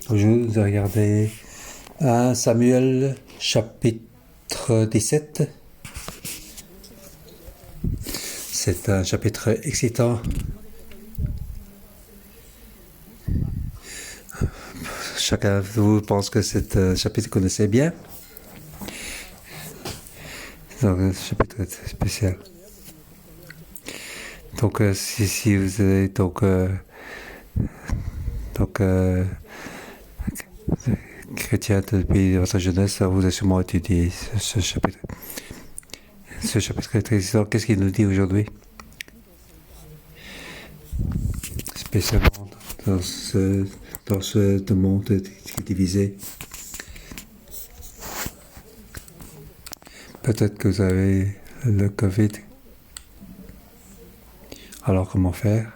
Aujourd'hui, vous regardez 1 Samuel chapitre 17. C'est un chapitre excitant. Chacun de vous pense que c'est un chapitre que vous connaissez bien. C'est un chapitre spécial. Donc, si vous avez chrétien depuis votre jeunesse, vous avez sûrement étudié ce chapitre. Ce chapitre est très excitant. Qu'est-ce qu'il nous dit aujourd'hui? Spécialement dans ce monde divisé. Peut-être que vous avez le Covid. Alors comment faire?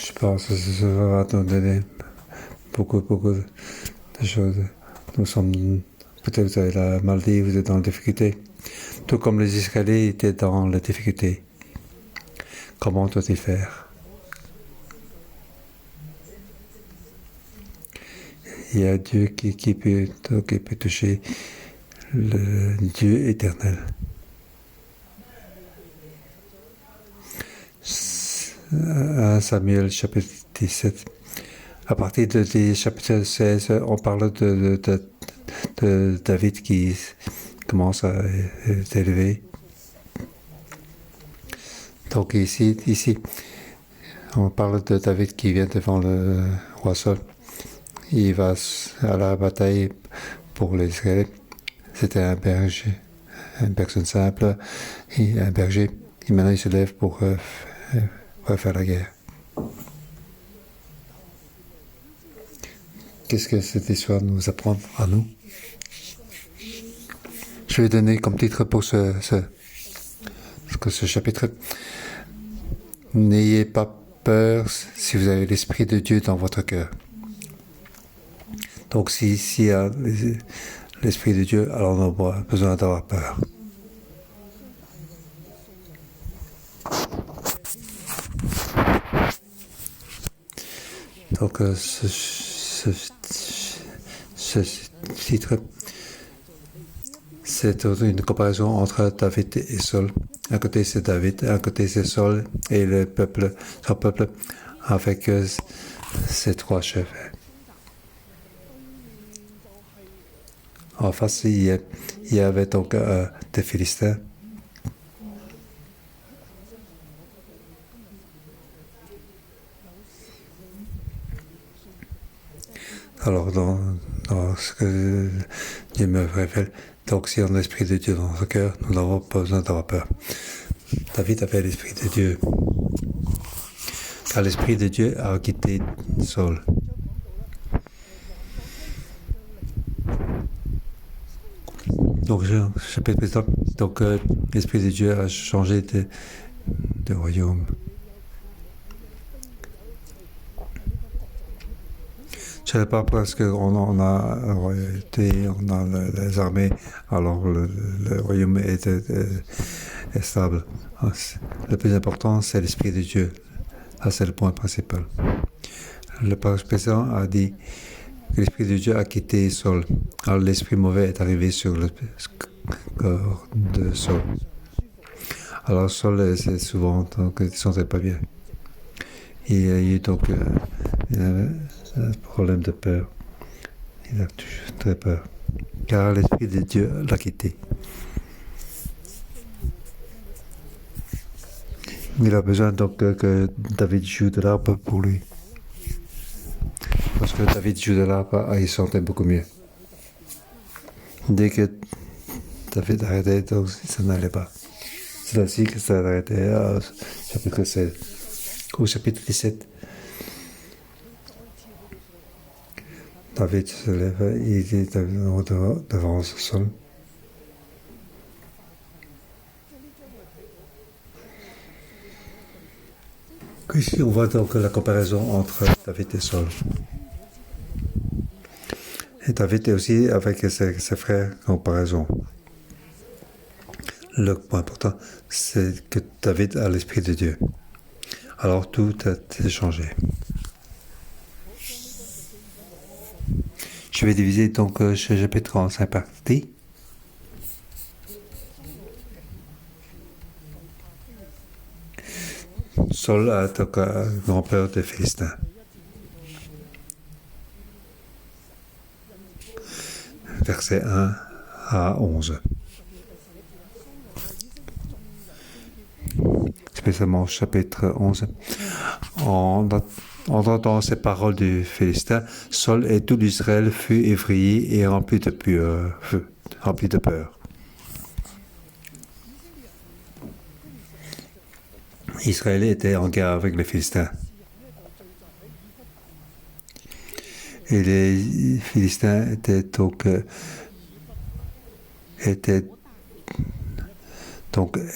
Je pense que ça va nous donner beaucoup de choses. Peut-être vous avez la maladie, vous êtes dans la difficulté. Tout comme les Israélites étaient dans la difficulté. Comment doit-il faire? Il y a Dieu qui peut toucher le Dieu éternel. 1 Samuel chapitre 17. À partir du chapitre 16, on parle de David qui commence à être élevé. Donc ici, on parle de David qui vient devant le roi Saul. Il va à la bataille pour les Israélites. C'était un berger, une personne simple, un berger. Et maintenant, il se lève pour faire la guerre. Qu'est-ce que cette histoire nous apprend à nous? Je vais donner comme titre pour ce chapitre. N'ayez pas peur si vous avez l'Esprit de Dieu dans votre cœur. Donc s'il y a l'Esprit de Dieu, alors on n'a pas besoin d'avoir peur. Donc ce titre, c'est une comparaison entre David et Saul. Un côté c'est David, un côté c'est Saul et le peuple, son peuple avec ses 3 chefs. En face, il y avait donc des Philistins. Alors, dans ce que Dieu me révèle, donc si on a l'Esprit de Dieu dans notre cœur, nous n'avons pas besoin d'avoir peur. David avait l'Esprit de Dieu. Car l'Esprit de Dieu a quitté Saul. Donc, chapitre précédent, donc l'Esprit de Dieu a changé de royaume. Je ne sais pas parce qu'on a les armées, alors le royaume est stable. Le plus important, c'est l'Esprit de Dieu. Ça, c'est le point principal. Le passage précédent a dit que l'Esprit de Dieu a quitté Saul. Alors l'Esprit mauvais est arrivé sur le corps de Saul. Alors Saul, c'est souvent, donc, il ne se sentait pas bien. Il y a eu donc un problème de peur. Il a toujours très peur. Car l'Esprit de Dieu l'a quitté. Il a besoin donc que David joue de l'harpe pour lui. Parce que David joue de l'harpe, il se sentait beaucoup mieux. Dès que David arrêtait, donc ça n'allait pas. C'est ainsi que ça arrêtait au chapitre 16. Au chapitre 17, David se lève, il est devant Saul. Ici, on voit donc la comparaison entre David et Saul. Et David est aussi avec ses frères, comparaison. Le point important, c'est que David a l'Esprit de Dieu. Alors tout a été changé. Je vais diviser donc ce chapitre en 5 parties. Saul attaque le grand-père des Philistins. Versets 1 à 11. Spécialement chapitre 11. En entendant ces paroles du Philistin, Saul et tout l'Israël fut effrayé et rempli de peur. Israël était en guerre avec les Philistins. Et les Philistins étaient donc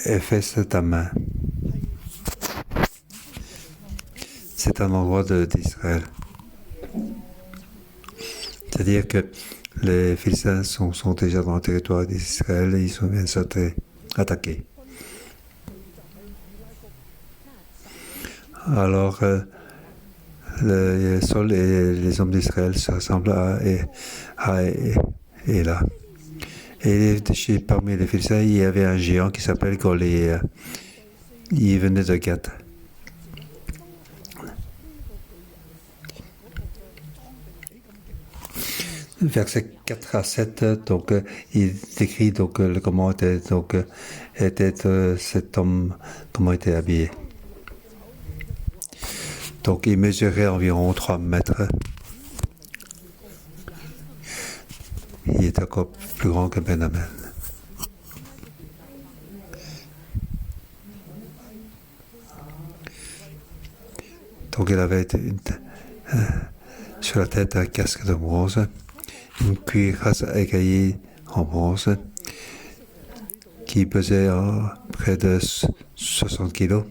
Éphèse ta main. C'est un endroit d'Israël. C'est-à-dire que les Philistins sont déjà dans le territoire d'Israël et ils viennent attaquer. Alors, Saul et les hommes d'Israël se rassemblent à Éla. Et parmi les Philistins, il y avait un géant qui s'appelle Goliath. Il venait de Gath. Versets 4 à 7, donc, il décrit donc, comment était cet homme, comment était habillé. Donc il mesurait environ 3 mètres. Il était encore plus grand que Benjamin. Donc il avait sur la tête un casque de bronze, une cuirasse écaillée en bronze qui pesait près de 60 kilos.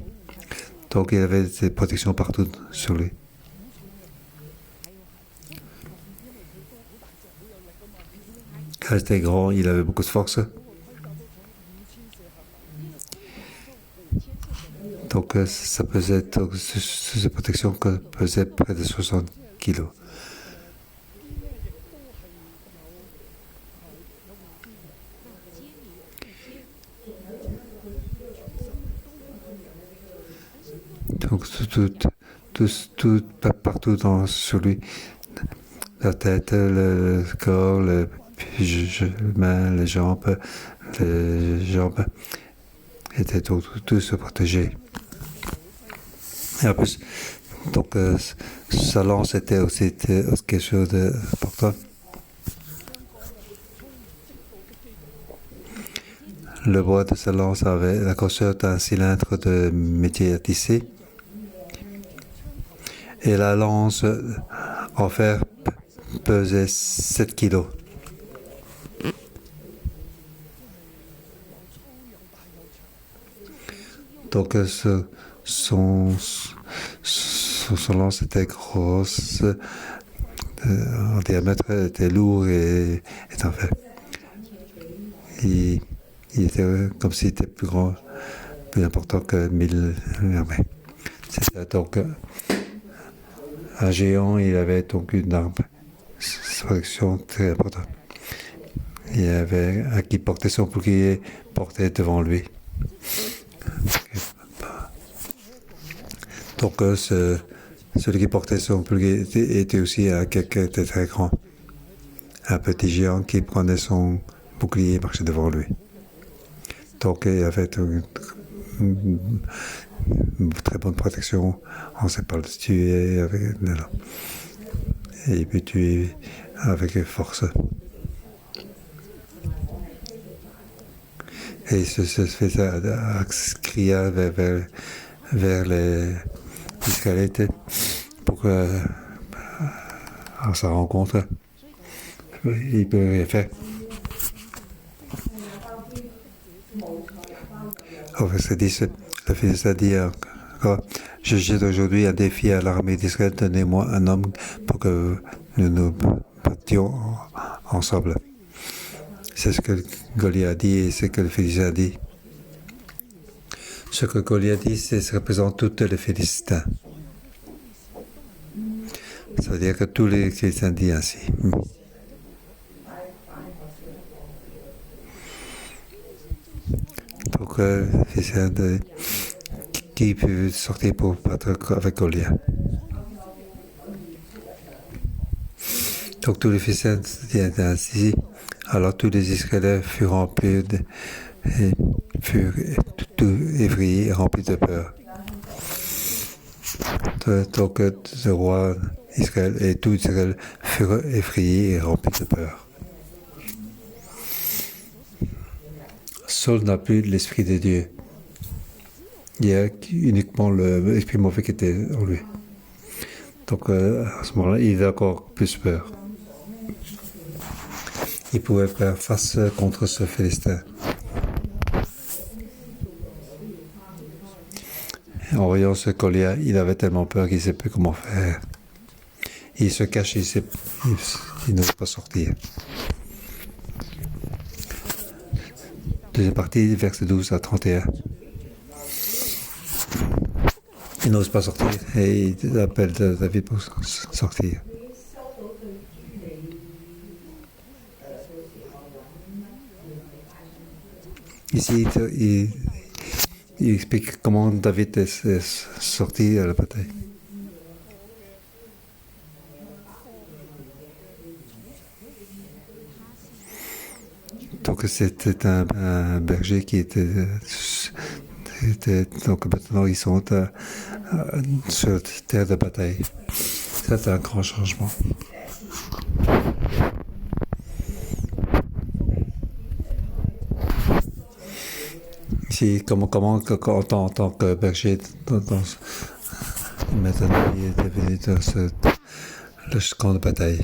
Donc il avait des protections partout sur lui. Quand il était grand, il avait beaucoup de force. Donc ça pesait, ces protections pesaient près de 60 kilos. Donc tout partout sur lui, la tête, le corps, les mains, les jambes étaient tous protégés. Et en plus, donc sa lance était aussi quelque chose d'important. Le bois de sa lance avait la grosseur d'un cylindre de métier à tisser. Et la lance en fer pesait 7 kilos. Donc son lance était grosse, en diamètre était lourd et en fait. Il était comme s'il était plus grand, plus important que 1000 armées. C'était donc un géant, il avait donc une arme, protection très importante. Il y avait un qui portait son bouclier, portait devant lui. Donc celui qui portait son bouclier était aussi quelqu'un de très grand. Un petit géant qui prenait son bouclier et marchait devant lui. Donc il y avait une très bonne protection. On ne sait pas le tuer avec et il peut tuer avec force. Et il se fait ça, cria vers les Israélites pour à sa rencontre. Il peut rien faire. Au verset 10, le fils a dit encore, je jette aujourd'hui un défi à l'armée d'Israël, donnez-moi un homme pour que nous nous battions ensemble. C'est ce que Goliath a dit et c'est ce que le fils a dit. Ce que Goliath dit, ça représente tous les Philistins. Ça veut dire que tous les Philistins disent ainsi. Donc, Philistins qui peut sortir pour battre avec Goliath. Donc tous les Philistins disent ainsi. Alors tous les Israéliens furent remplis et furent tout effrayés et remplis de peur. Donc le roi Israël et tout Israël furent effrayés et remplis de peur. Saul n'a plus l'esprit de Dieu. Il y a uniquement l'esprit mauvais qui était en lui. Donc à ce moment-là, il a encore plus peur. Il pouvait faire face contre ce Philistin. En voyant ce Goliath, il avait tellement peur qu'il ne sait plus comment faire. Il se cache, il n'ose pas sortir. Deuxième partie, versets 12 à 31. Il n'ose pas sortir et il appelle David pour sortir. Ici, il explique comment David est sorti à la bataille. Donc c'était un berger qui était donc maintenant ils sont sur la terre de bataille. C'est un grand changement. Ici, comment en tant que berger, maintenant il est devenu dans le camp de bataille.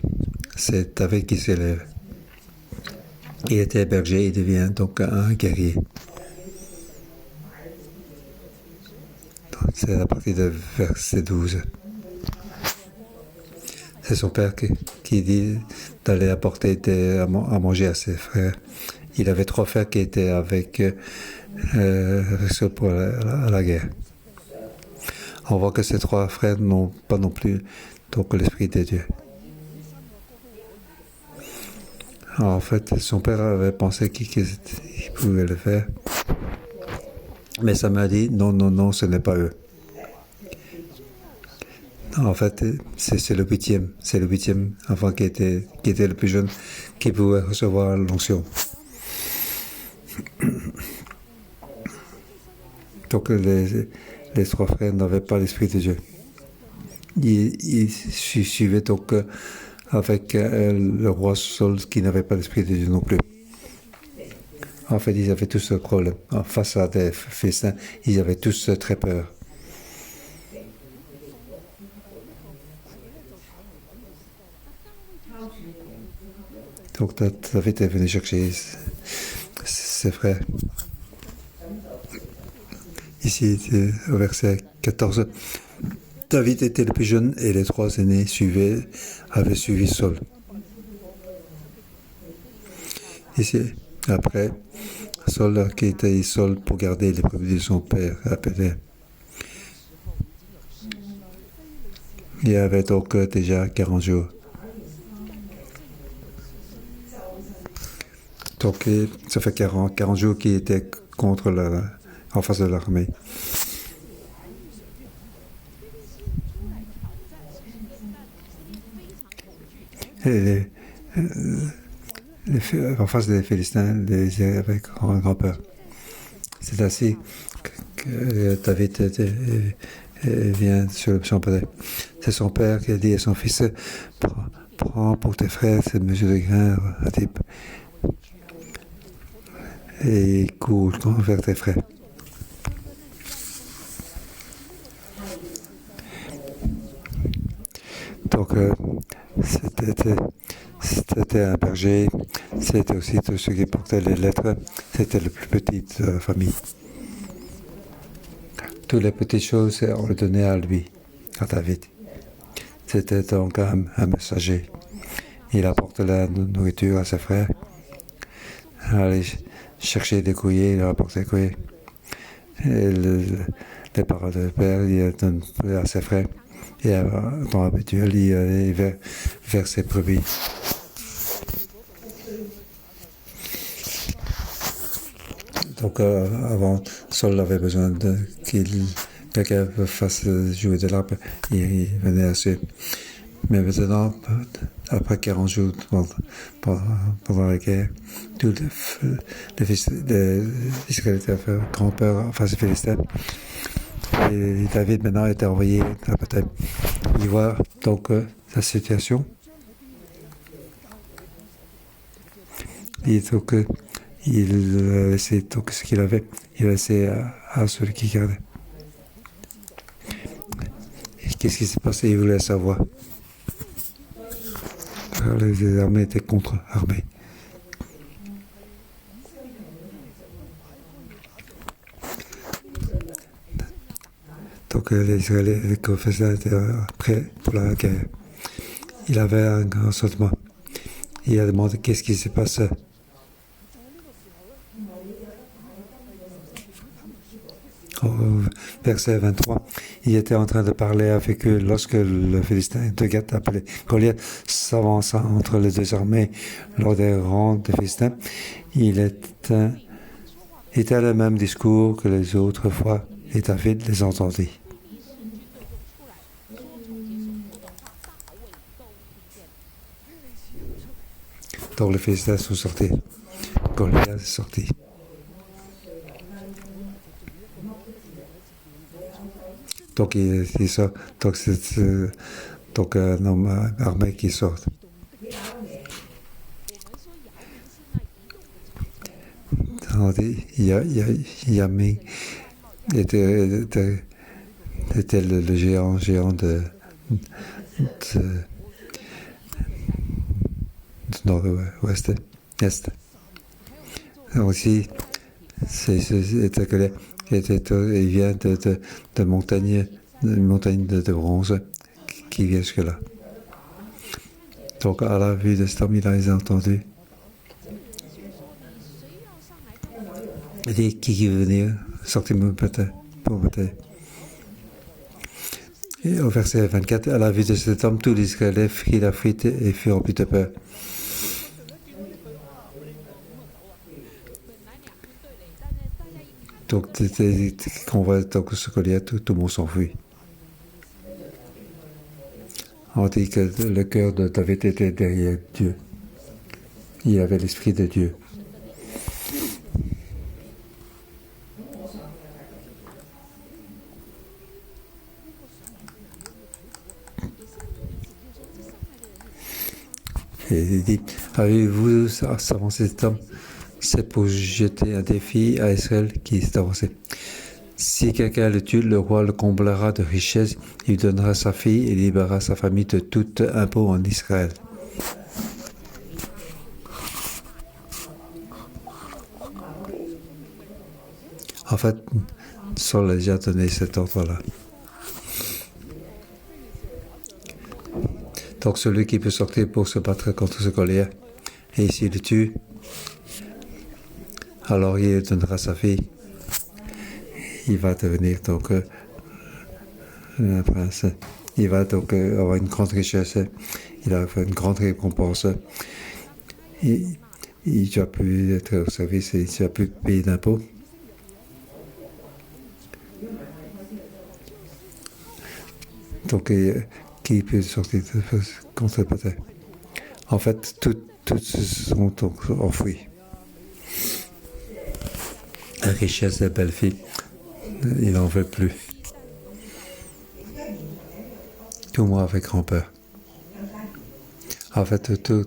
C'est David qui s'élève. Il était berger, il devient donc un guerrier. C'est la partie de verset 12. C'est son père qui dit d'aller apporter à manger à ses frères. Il avait 3 frères qui étaient avec Saul pour la guerre. On voit que ces 3 frères n'ont pas non plus donc l'esprit de Dieu. Alors, en fait, son père avait pensé qu'il pouvait le faire. Mais ça m'a dit, non, ce n'est pas eux. En fait, c'est le 8e. C'est le 8e enfant qui était le plus jeune qui pouvait recevoir l'onction. Donc les 3 frères n'avaient pas l'esprit de Dieu. Ils suivaient donc avec le roi Saul qui n'avait pas l'esprit de Dieu non plus. En fait, ils avaient tous ce problème. Face à des Philistins, ils avaient tous très peur. Donc David est venu chercher ses frères. Ici, au verset 14, David était le plus jeune et les 3 aînés avaient suivi Saul. Ici, après, Saul a quitté Saul pour garder les brebis de son père appelé. Il y avait donc déjà 40 jours. Donc, ça fait 40 jours qu'il était en face de l'armée. Et en face des Philistins, les avec grand peur. C'est ainsi que David vient sur le champ de bataille. C'est son père qui a dit à son fils, prends pour tes frères cette mesure de grain à type et cours vers tes frères. Donc, c'était un berger, c'était aussi tous ceux qui portaient les lettres, c'était la plus petite famille. Toutes les petites choses, on les donnait à lui, à David. C'était donc un messager. Il apportait la nourriture à ses frères. Allait chercher des courriers, il apportait des courriers. Et les parents de père, ils donnent à ses frères. Et en temps habituel, il allait vers ses brebis. Donc avant, Saul avait besoin quelqu'un fasse jouer de l'harpe. Il venait assez. Mais maintenant, après 40 jours pendant la guerre, tous les fils d'Israël avaient fait grand peur face aux Philistins. Et David maintenant était envoyé à Bethléem. Il voit donc la situation. Et donc, il a laissé donc, ce qu'il avait, il a laissé à celui qui gardait. Et qu'est-ce qui s'est passé? Il voulait savoir. Les armées étaient contre-armées. Donc les Israéliens, les confesseurs étaient prêts pour la guerre. Il avait un grand sentiment. Il a demandé qu'est-ce qui se passait. Au verset 23, il était en train de parler avec eux lorsque le Philistin de Gath appelé Goliath s'avança entre les deux armées lors des rangs des Philistins. Il était le même discours que les autres fois et David les entendit. Donc les Philistins sont sortis. Goliath est sorti. Donc il sort. Donc c'est donc un homme armé qui sort. Yamin était le géant de nord-ouest, est. Aussi, il vient de montagne de bronze qui vient jusque-là. Donc, à la vue de cet homme, il a les entendu. Il dit qui veut venir, sortez-moi pour bataille. Et au verset 24, à la vue de cet homme, tous les Israéliens firent la fuite et furent remplis de peur. Donc, qu'on voit donc ce Goliath, tout le monde s'enfuit. On dit que le cœur de David était derrière Dieu. Il avait l'esprit de Dieu. Et il dit, avez-vous avancé cet homme? C'est pour jeter un défi à Israël qui s'est avancé. Si quelqu'un le tue, le roi le comblera de richesses, il donnera sa fille et libérera sa famille de tout impôt en Israël. En fait, Saul a déjà donné cet ordre-là. Donc celui qui peut sortir pour se battre contre ce Goliath, et s'il le tue, alors il donnera sa fille. Il va devenir donc un prince. Il va donc avoir une grande richesse. Il a fait une grande récompense. Il ne va plus être au service, il ne va plus payer d'impôts. Donc, qui peut sortir contre le bataille? En fait, toutes sont donc enfouies. La richesse des belles filles, il n'en veut plus. Tout le monde avait grand peur. En fait, tout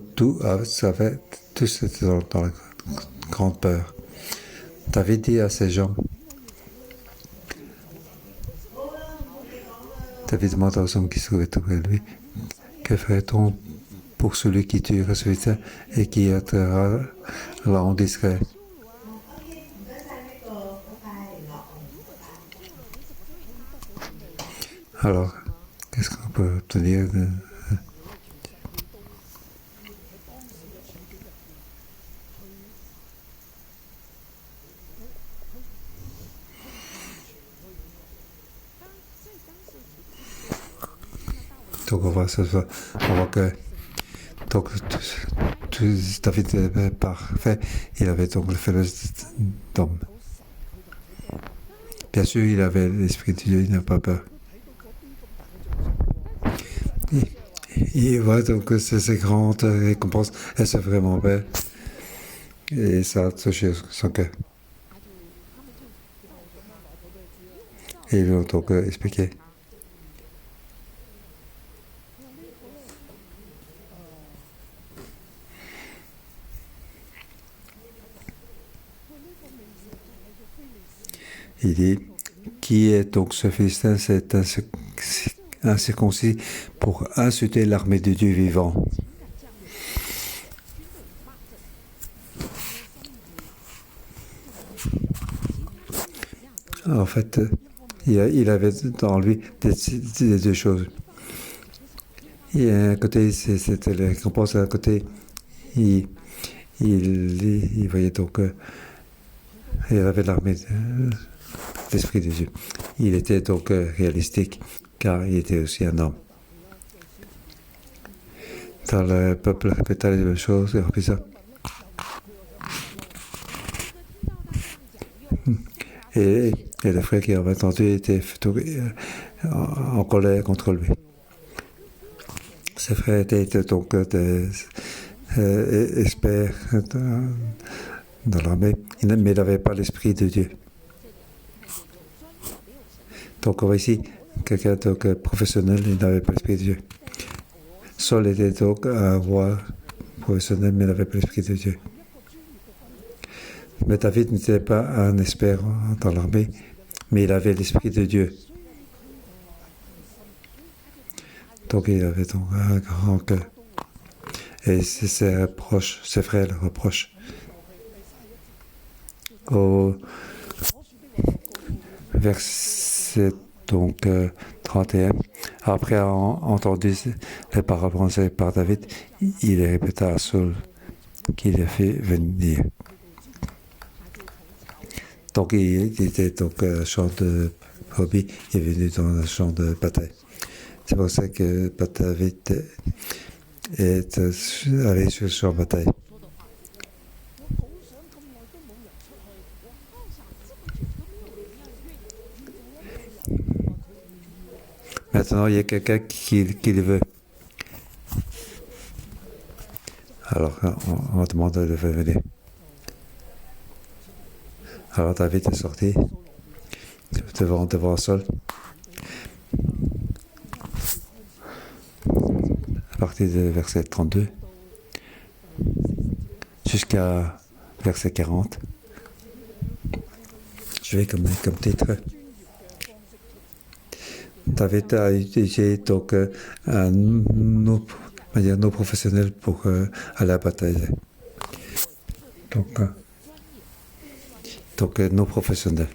c'était dans la grande peur. David dit à ces gens, David demande aux hommes qui se trouvaient auprès de lui, que ferait-on pour celui qui tuera ce Philistin et qui atteindra la honte d'Israël? Alors, qu'est-ce qu'on peut obtenir de... Donc on voit que donc, David est parfait. Il avait donc le faiblesse d'homme. Bien sûr, il avait l'esprit de Dieu, il n'a pas peur. Il voit donc que ces grandes récompenses, elles sont vraiment belles. Et ça a touché son cœur. Et ils l'ont donc expliqué. Il dit, qui est donc ce Philistin? C'est un circoncis pour insulter l'armée de Dieu vivant. En fait, il avait dans lui des deux choses. Il y a un côté, c'était la récompense, à un côté, il voyait donc, il avait l'armée de l'Esprit de Dieu. Il était donc réalistique, car il était aussi un homme. Dans le peuple répéta les mêmes choses, et reprit ça. Et le frère qui avait entendu était en colère contre lui. Ses frères étaient donc des experts dans l'armée, mais il n'avait pas l'esprit de Dieu. Donc on voit ici quelqu'un de professionnel, il n'avait pas l'esprit de Dieu. Saul était donc un roi professionnel, mais il n'avait pas l'esprit de Dieu. Mais David n'était pas un expert dans l'armée, mais il avait l'esprit de Dieu. Donc il avait donc un grand cœur. Et ses frères le reprochent. Au verset donc 31, après avoir entendu les paroles prononcées par David, il répéta à Saul qu'il a fait venir. Donc il était donc un champ de brebis, il est venu dans un champ de bataille. C'est pour ça que David est allé sur le champ de bataille. Maintenant, il y a quelqu'un qui le veut. Alors, on demande de le faire venir. Alors, David est sorti devant Saul. À partir du verset 32 jusqu'à verset 40. Je vais comme titre. David a utilisé donc nos professionnels pour aller à la bataille. Donc nos professionnels.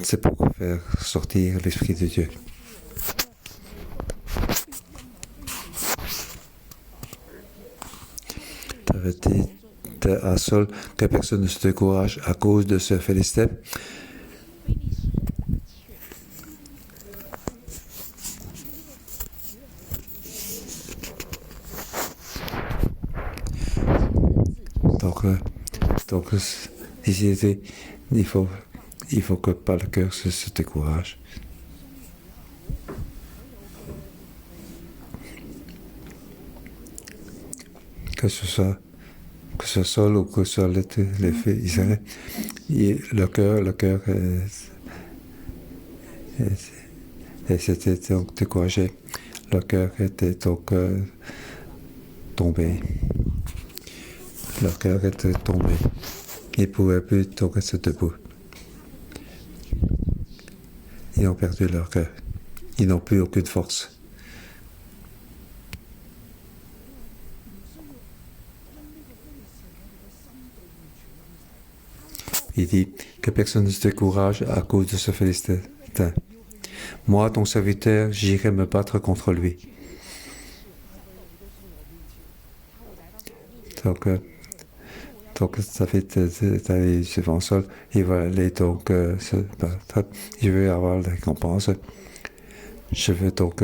C'est pour faire sortir l'Esprit de Dieu. David dit à Saul que personne ne se décourage à cause de ce Philistin. Donc ici, il faut que pas le cœur se décourage. Que ce soit Saul ou que ce soit les filles Israël, le cœur s'était donc découragé. Le cœur était donc tombé. Le cœur était tombé. Ils ne pouvaient plus donc être debout. Ils ont perdu leur cœur. Ils n'ont plus aucune force. Il dit que personne ne se décourage à cause de ce Philistin. Moi, ton serviteur, j'irai me battre contre lui. Donc David est allé devant Saul, il va aller donc se battre, il veut avoir la récompense. Je veux donc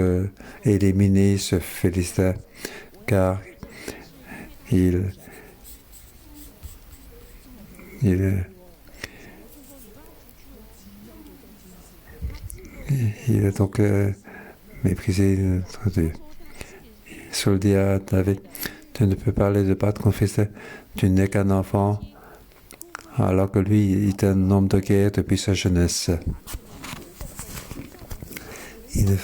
éliminer ce Philistin, car il a donc méprisé notre Dieu. Saul dit à David, tu ne peux pas aller de battre ton fils, tu n'es qu'un enfant, alors que lui, il est un homme de guerre depuis sa jeunesse. Il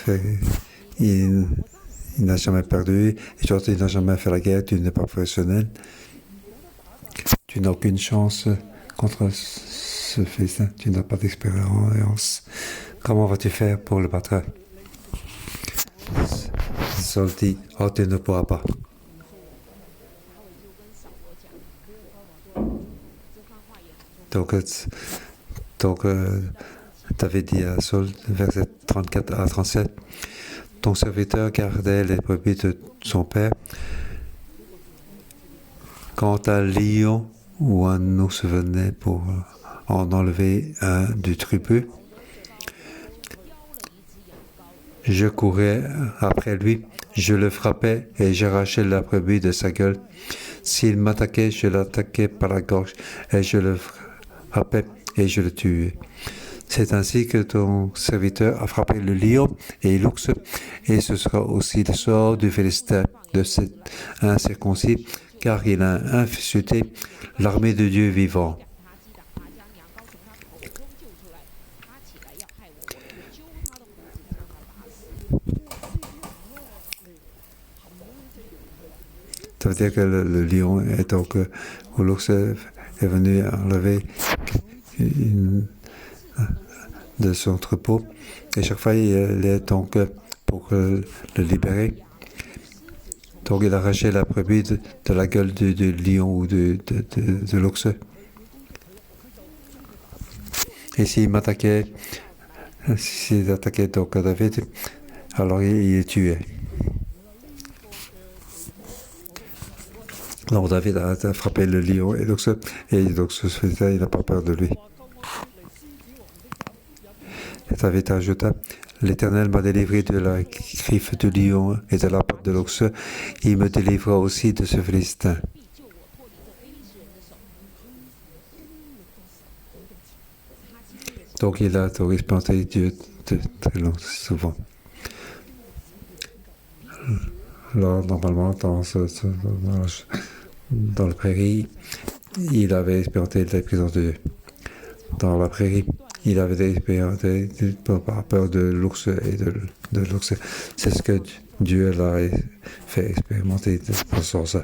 n'a jamais perdu, et surtout il n'a jamais fait la guerre, tu n'es pas professionnel. Tu n'as aucune chance contre ce fils, tu n'as pas d'expérience. Comment vas-tu faire pour le battre? Saul dit, oh, tu ne pourras pas. Donc David dit à Saul, verset 34 à 37, ton serviteur gardait les brebis de son père. Quand un lion ou un ours venait pour en enlever un du tribut, je courais après lui, je le frappais et j'arrachais la brebis de sa gueule. S'il m'attaquait, je l'attaquais par la gorge et je le frappais et je le tuais. C'est ainsi que ton serviteur a frappé le lion et l'ours, et ce sera aussi le sort du Philistin, de cet incirconcis, car il a insulté l'armée de Dieu vivant. Ça veut dire que le lion est donc, ou l'ours est venu enlever de son troupeau, et chaque fois il est donc pour le libérer. Donc il arrachait la brebis de la gueule du lion ou de l'ours. Et s'il attaquait donc David, alors il est tué. Donc David a frappé le lion et l'ours, et donc il n'a pas peur de lui. David ajouta, l'Éternel m'a délivré de la griffe du lion et de la patte de l'ours, il me délivrera aussi de ce Philistin. Donc il a expérimenté Dieu très long, souvent. Alors, normalement, dans la prairie, il avait expérimenté la présence de Dieu. Dans la prairie, il avait expérimenté par peur de l'ours et de l'ours. C'est ce que Dieu l'a fait expérimenter dans ce sens.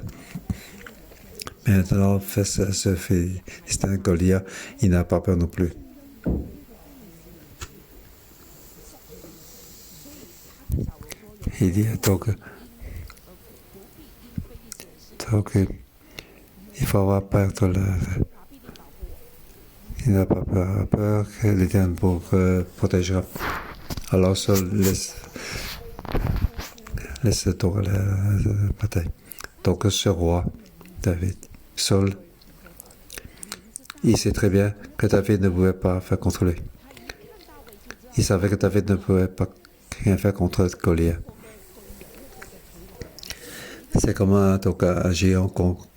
Maintenant, face à ce Philistin Goliath, il n'a pas peur non plus. Il dit donc il faut avoir peur il n'a pas peur que l'Éternel protégera. Alors Saul laisse donc la bataille. Donc ce roi, David, Saul, il sait très bien que David ne pouvait pas faire contre lui. Il savait que David ne pouvait pas rien faire contre Goliath. C'est comme un géant contre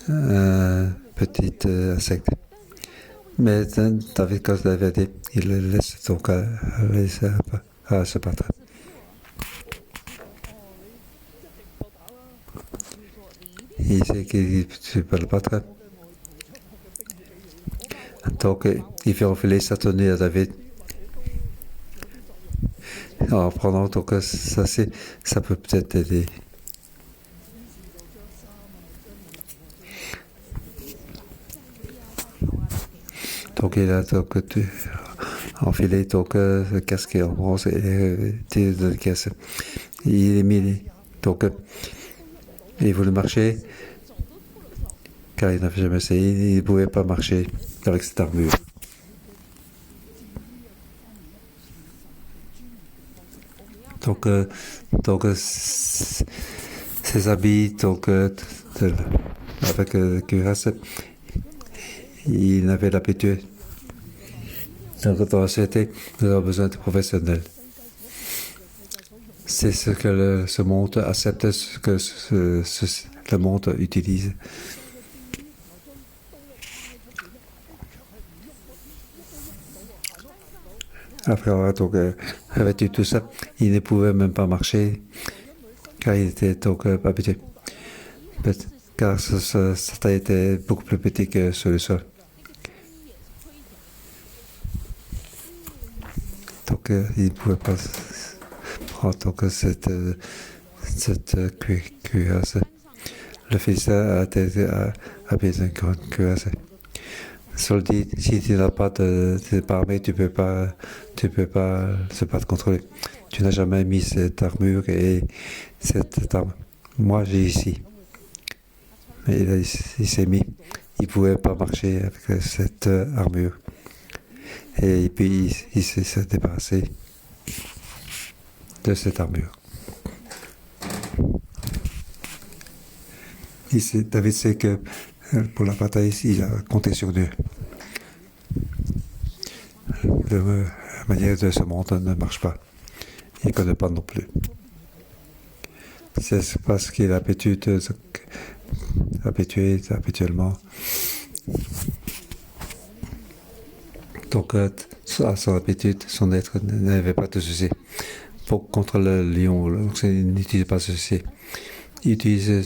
un petit insecte. Mais David, comme je l'avais dit, il le laisse donc aller se battre. Il sait qu'il ne peut le battre. Donc, il fait enfiler sa tenue à David. En prenant donc ça peut peut-être aider. Donc il a donc enfilé donc le casque en bronze et tiré de la caisse. Il est mis donc il voulait marcher car il n'avait jamais essayé, il ne pouvait pas marcher avec cette armure. Donc ses habits donc avec cuirasse, il n'avait l'habitude Donc, dans la société, nous avons besoin de professionnels. C'est ce que ce monde accepte, ce que le monde utilise. Après avoir donc, revêtu tout ça, il ne pouvait même pas marcher, car il était donc habitué. Car sa taille était beaucoup plus petite que sur le sol. Donc il ne pouvait pas prendre donc, cette cuirasse. Le fils a besoin d'une grande cuirasse. Sol dit, si tu n'as pas de armée, tu peux pas se battre contre lui. Tu n'as jamais mis cette armure et cette arme. Moi, j'ai ici. Mais il s'est mis. Il ne pouvait pas marcher avec cette armure. Et puis, il s'est débarrassé de cette armure. David sait que pour la bataille, il a compté sur Dieu. La manière de ce monde ne marche pas. Il ne connaît pas non plus. C'est parce qu'il a habituellement. Donc, à son habitude, son être n'avait pas de souci. Contre le lion, il n'utilise pas ceci. Il utilise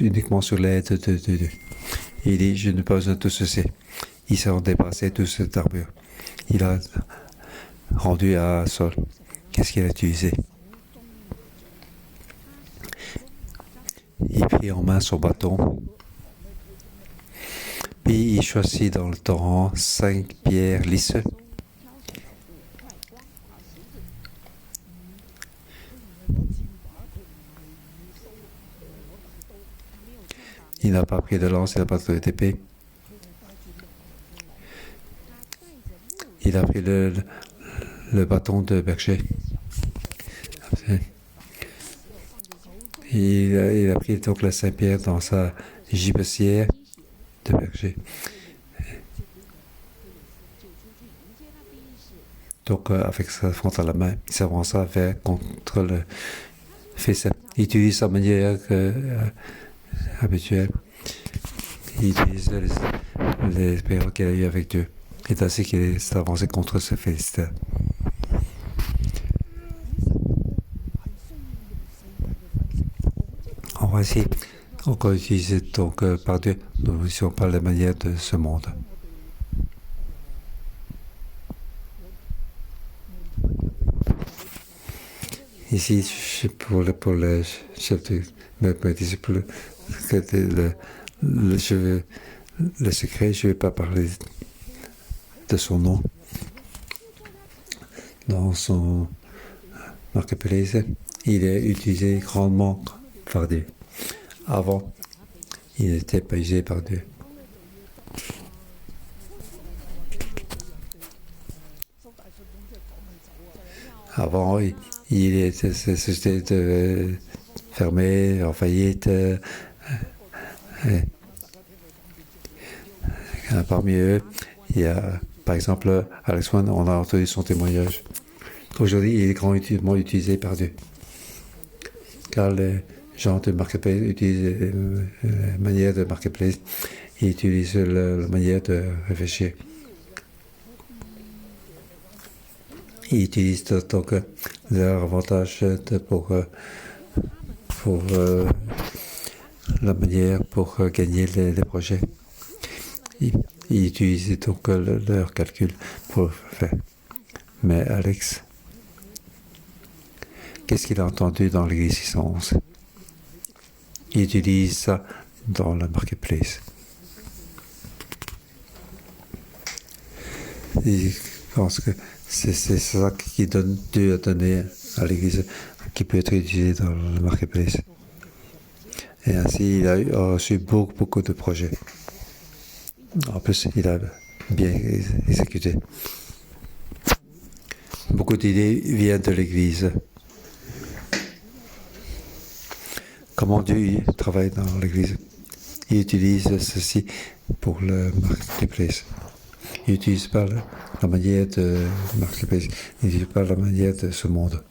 uniquement sur l'aide de Dieu. Il dit, je n'ai pas besoin de tout ceci. Il s'est débarrassé de cette armure. Il a rendu à Saul. Qu'est-ce qu'il a utilisé? Il prit en main son bâton. Puis il choisit dans le torrent 5 pierres lisses. Il n'a pas pris de lance, il n'a pas pris d'épée. Il a pris le bâton de berger. Il a pris donc la Saint-Pierre dans sa gibecière de berger. Donc, avec sa fronte à la main, il s'avança vers contre le fils. Il utilise sa manière habituelle. Il utilise les périodes qu'il a eues avec Dieu. C'est ainsi qu'il s'est avancé contre ce Philistin. On va essayer encore utiliser donc par Dieu. Nous ne sommes pas la manière de ce monde. Ici, pour le chef de mes disciples, le secret, je ne vais pas parler de son nom. Dans son marketplace, il est utilisé grandement par Dieu. Avant, il n'était pas usé par Dieu. Avant, il était fermé, en faillite. Parmi eux, il y a, par exemple, Alex One, on a entendu son témoignage. Aujourd'hui, il est grandement utilisé par Dieu. Car les gens de marketplace utilisent la manière de marketplace, ils utilisent la manière de réfléchir. Ils utilisent donc leur avantage pour la manière pour gagner les projets. Ils utilisent donc leur calcul pour faire. Mais Alex, qu'est-ce qu'il a entendu dans l'église 611? Il utilise ça dans le marketplace. Il pense que c'est ça qui Dieu a donné à l'église, qui peut être utilisé dans le marketplace. Et ainsi, il a reçu beaucoup de projets. En plus, il a bien exécuté. Beaucoup d'idées viennent de l'église. Comment Dieu travaille dans l'église? Il utilise ceci pour le marketplace. Il n'utilise pas la manière de Marc Lopez, il n'utilise pas la manière de ce monde.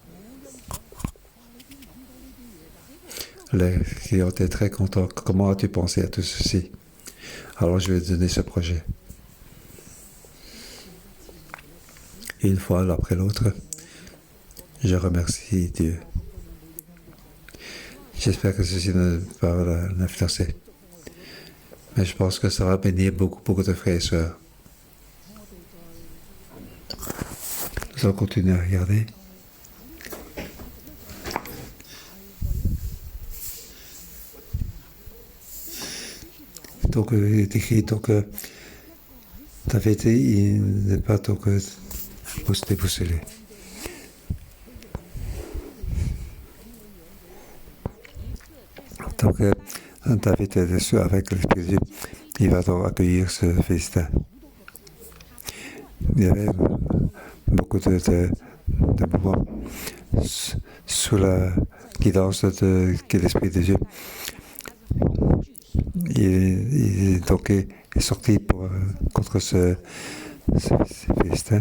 Les clients étaient très contents. Comment as-tu pensé à tout ceci? Alors je vais te donner ce projet. Une fois après l'autre, je remercie Dieu. J'espère que ceci ne va pas l'influencer. Mais je pense que ça va bénir beaucoup de frères et sœurs. Nous allons continuer à regarder. Donc, il est écrit David, il n'est pas déboussolé. Donc, David est dessus avec l'Esprit de Dieu. Il va donc accueillir ce festin. Il y avait beaucoup de mouvements sous la guidance de l'Esprit de Dieu. Il donc est sorti contre ce festin.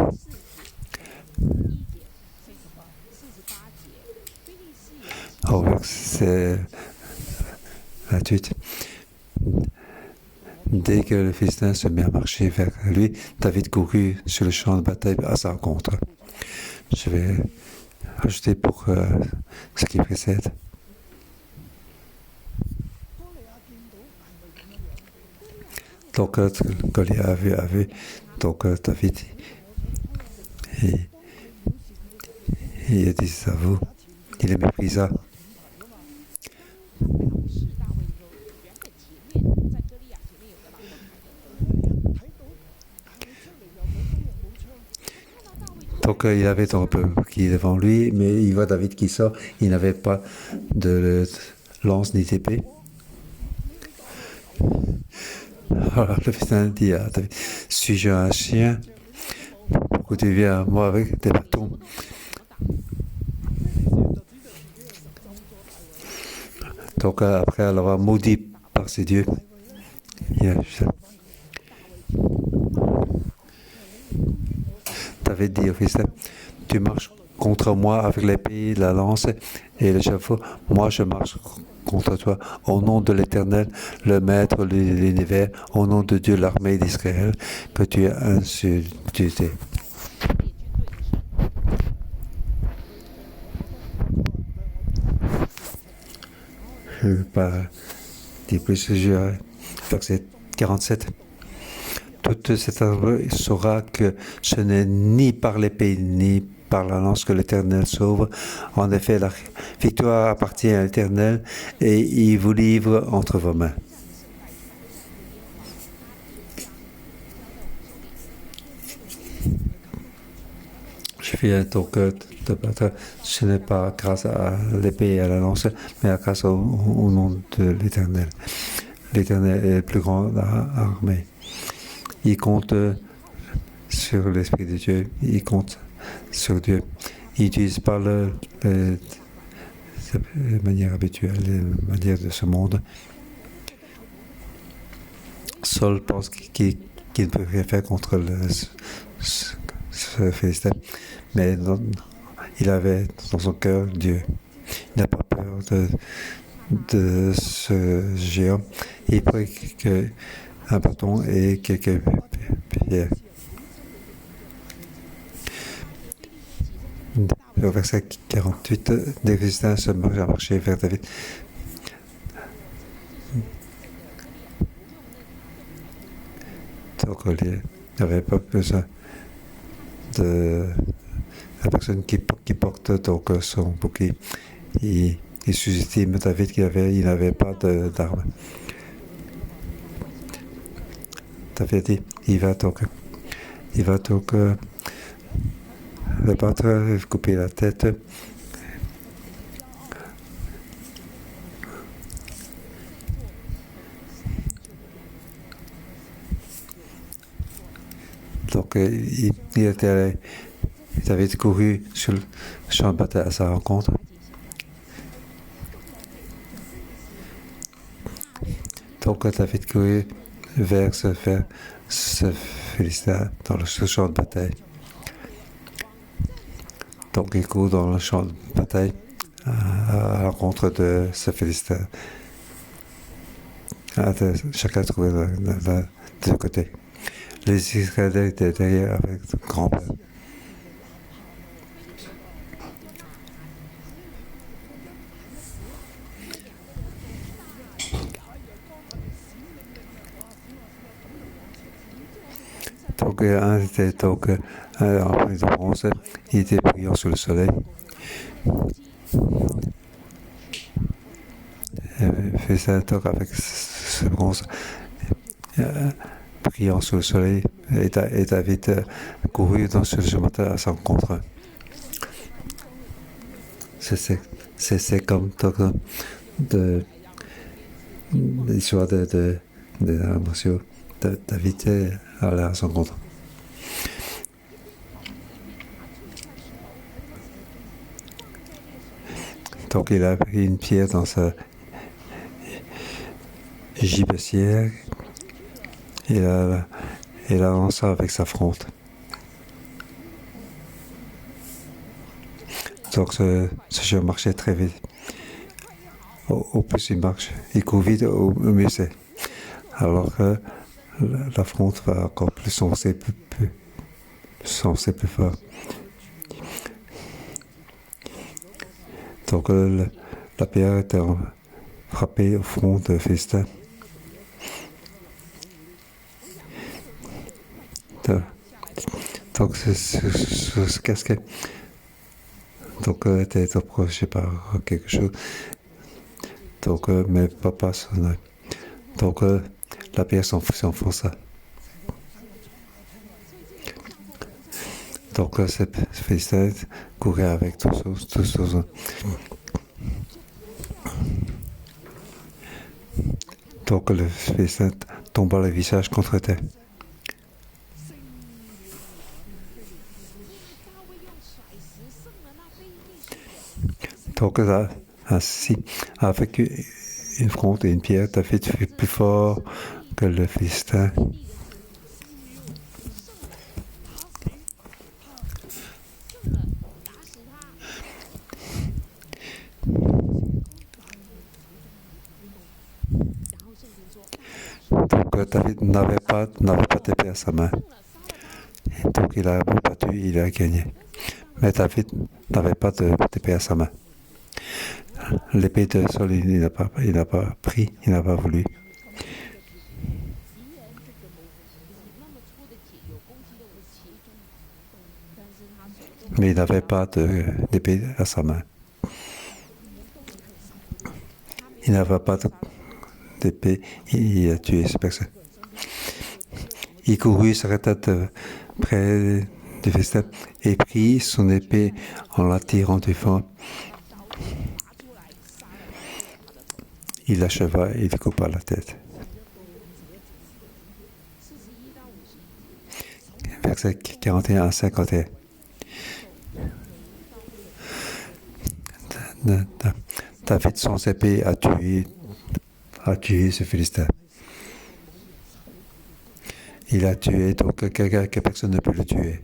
Au verset 28. Dès que le festin se met à marcher vers lui, David courut sur le champ de bataille à sa rencontre. Je vais ajouter pour ce qui précède. Donc, Goliath a vu donc David. Il a dit à vous, il le méprisa. Donc il avait un peu qui est devant lui, mais il voit David qui sort. Il n'avait pas de lance ni d'épée. Alors le festin dit à David, suis-je un chien pour que tu viennes à moi avec des bâtons? Donc après l'avoir maudit par ses dieux, David dit au festin, tu marches contre moi avec l'épée, la lance et le chapeau. Moi je marche contre toi au nom de l'Éternel, le Maître de l'univers, au nom de Dieu, l'armée d'Israël, que tu as insulté. Je ne vais pas dire plus, verset 47. Toute cette armée saura que ce n'est ni par l'épée ni par la lance que l'Éternel sauve. En effet, la victoire appartient à l'Éternel et il vous livre entre vos mains. Je viens donc de battre. Ce n'est pas grâce à l'épée et à la lance, mais grâce au nom de l'Éternel. L'Éternel est le plus grand armée. Il compte sur l'Esprit de Dieu, il compte sur Dieu. Il n'utilise pas les manières habituelles, les manières de ce monde. Saul pense qu'il ne peut rien faire contre ce Philistin, mais il avait dans son cœur Dieu. Il n'a pas peur de ce géant. Il prie qu'un bâton et quelques pierres. Au verset 48, des Philistins se mettent à marcher vers David. Donc, il n'avait pas besoin de la personne qui porte donc son bouclier. Il sous-estime David il n'avait pas d'armes. David dit, il va donc le battre, couper la tête. Donc, il avait couru sur le champ de bataille à sa rencontre. Donc, David couru vers ce Philistin dans le champ de bataille. Donc il court dans le champ de bataille à la rencontre de ce Philistin. Chacun trouvait de deux côtés. Les Israéliens étaient derrière avec grand peur. Donc un était en prise de bronze, il était brillant sous le soleil. Il fait ça avec ce bronze brillant sous le soleil et David couru dans ce chemin à sa rencontre. C'est comme l'histoire de monsieur David allait à son rencontre. Donc il a pris une pierre dans sa gibecière et il a lancé avec sa fronde. Donc ce jeu marchait très vite. Au plus il marche, il court vite, au mieux c'est. Alors que la fronde va encore plus soncer plus fort. Donc la pierre était frappée au front de Philistin. Donc ce casquet était approché par quelque chose. Donc mais pas son œil. Donc la pierre s'enfonça. Donc ce Philistin courait avec tous choses. Donc le Philistin tomba le visage contre terre. Donc là, ainsi, avec une fronde et une pierre, David fut plus fort que le Philistin. Donc David n'avait pas d'épée à sa main. Donc il a battu, il a gagné. Mais David n'avait pas d'épée à sa main. L'épée de Saul, il n'a pas pris, il n'a pas voulu. Mais il n'avait pas d'épée à sa main. Il n'avait pas d'épée, il a tué cette personne. Il courut, s'arrêta près du Philistin et prit son épée en la tirant du vent. Il l'acheva et il coupa la tête. Verset 41 à 51. David sans épée a tué ce Philistin. Il a tué donc que personne ne peut le tuer,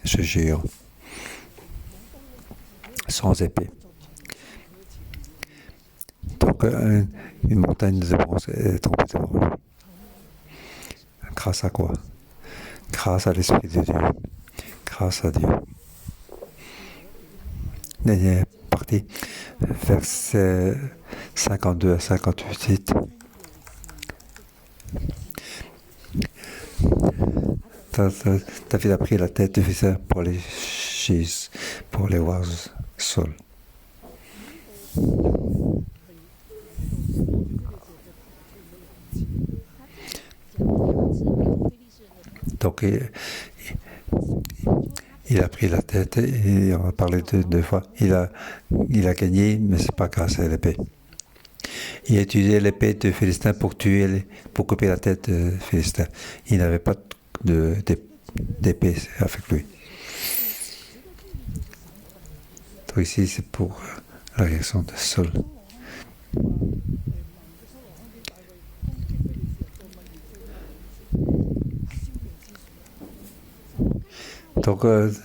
ce géant, sans épée. Donc une montagne de bronze est tombée devant lui. Grâce à quoi? Grâce à l'Esprit de Dieu. Grâce à Dieu. Dernière partie, versets 52 à 58. David a pris la tête du Philistin pour les voir Saul. Donc il a pris la tête et on a parlé deux fois. Il a gagné, mais c'est pas grâce à l'épée. Il a utilisé l'épée de Philistin pour couper la tête de Philistin. Il n'avait pas d'épée avec lui. Donc ici, c'est pour la réaction de Saul. Donc,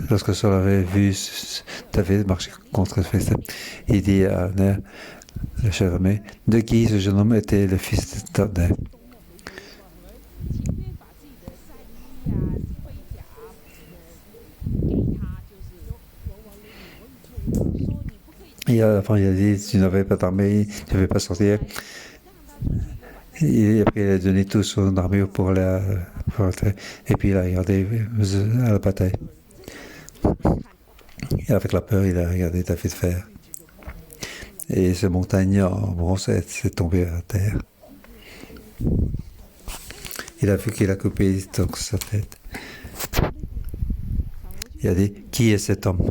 lorsque Saul avait vu David marcher contre le Philistin, il dit à Abner, le chef armé, de qui ce jeune homme était le fils d'Abner. Et enfin, il a dit, tu n'avais pas d'armée, tu ne devais pas sortir. Et après, il a donné tout son armure pour la rentrer. Et puis, il a regardé à la bataille. Et avec la peur, il a regardé David faire. Et ce montagne en bronze s'est tombé à terre. Il a vu qu'il a coupé donc sa tête. Il a dit, qui est cet homme?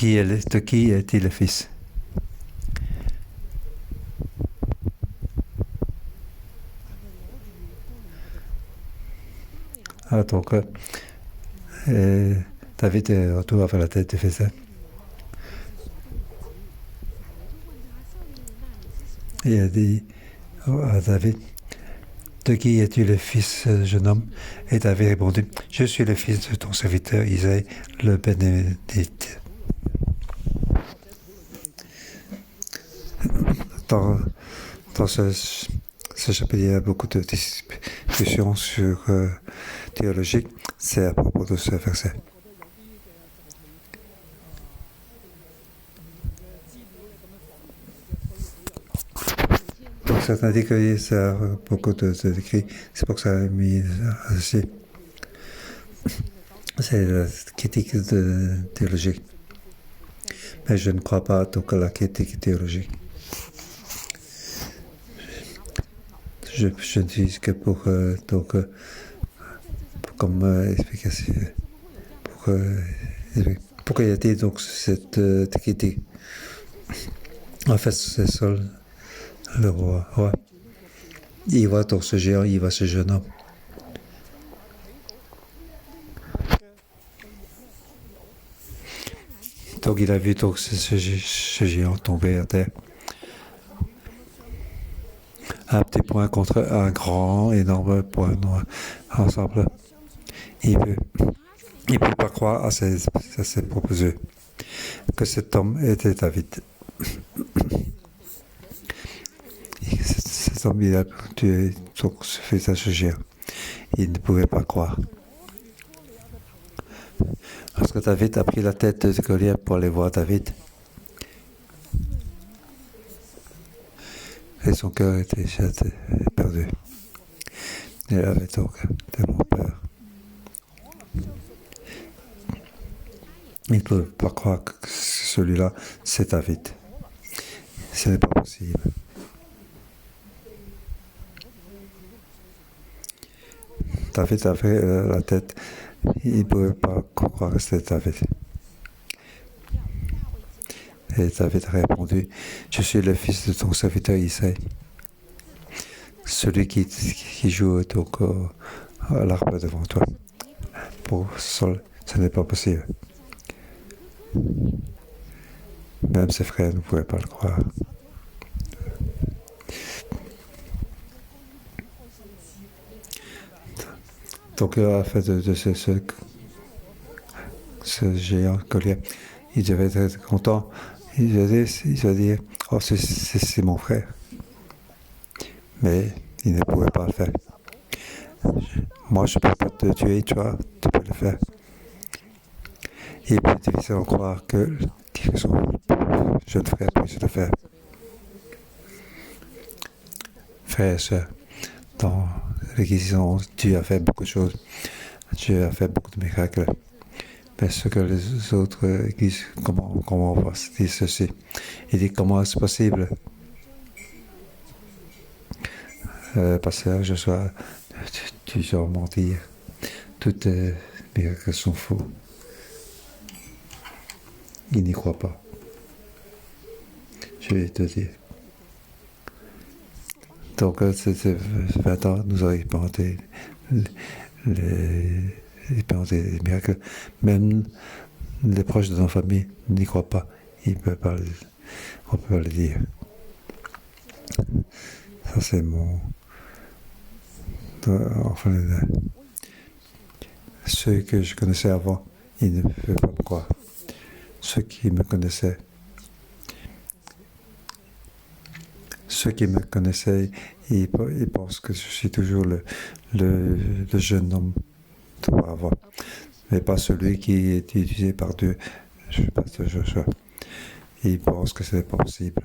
De qui est-il le fils? Ah, donc, David est retourné avec la tête du fils. Et il a dit à David, de qui es-tu le fils, jeune homme? Et David répondu, je suis le fils de ton serviteur Isaïe, le bénédicte. Dans ce chapitre, il y a beaucoup de discussions sur théologique. C'est à propos de ce verset. Donc certains disent que ça a beaucoup d'écrits. C'est pour que ça a mis ainsi. C'est la critique théologique. Mais je ne crois pas donc à la critique théologique. Je ne dis que pour comme explication. Pourquoi y a-t-il donc cette critique? En fait, c'est Saul, le roi. Ouais. Il voit donc ce géant, il voit ce jeune homme. Donc il a vu donc ce géant tomber à terre. Un petit point contre un grand, énorme point noir ensemble. Il ne peut pas croire à ses propres yeux que cet homme était David. Cet homme, il a tué donc ce visage géant. Il ne pouvait pas croire. Lorsque David a pris la tête de Goliath pour aller voir David, et son cœur était perdu. Il avait donc tellement peur. Il ne peut pas croire que celui-là, c'est David. Ce n'est pas possible. David avait la tête, il ne pouvait pas croire que c'était David. Et David a répondu, je suis le fils de ton serviteur Isaïe. Celui qui joue donc à l'arbre devant toi. Pour Saul, ce n'est pas possible. Même ses frères ne pouvaient pas le croire. Donc, à la fin de ce géant Goliath, il devait être content. Il devait dire, oh, c'est mon frère. Mais il ne pouvait pas le faire. Moi, je ne peux pas te tuer, toi, tu peux le faire. Il est plus difficile de croire que son jeune frère puisse le faire. Frères et sœurs, dans l'Église, Dieu a fait beaucoup de choses. Dieu a fait beaucoup de miracles. Mais ce que les autres églises, comment on va dire ceci? Il dit comment est-ce possible? Pasteur Joshua, tu dois mentir. Toutes les miracles sont faux. Il n'y croit pas. Je vais te dire. Donc, ces 20 ans, nous avons expérimenté les miracles. Même les proches de nos familles n'y croient pas. On ne peut pas le dire. Ça, c'est mon... Enfin, Ceux que je connaissais avant, ils ne pouvaient pas me croire. Ceux qui me connaissaient, ils pensent que je suis toujours le jeune homme d'auparavant, mais pas celui qui est utilisé par Dieu. Je sais pas ce Joshua. Ils pensent que c'est possible.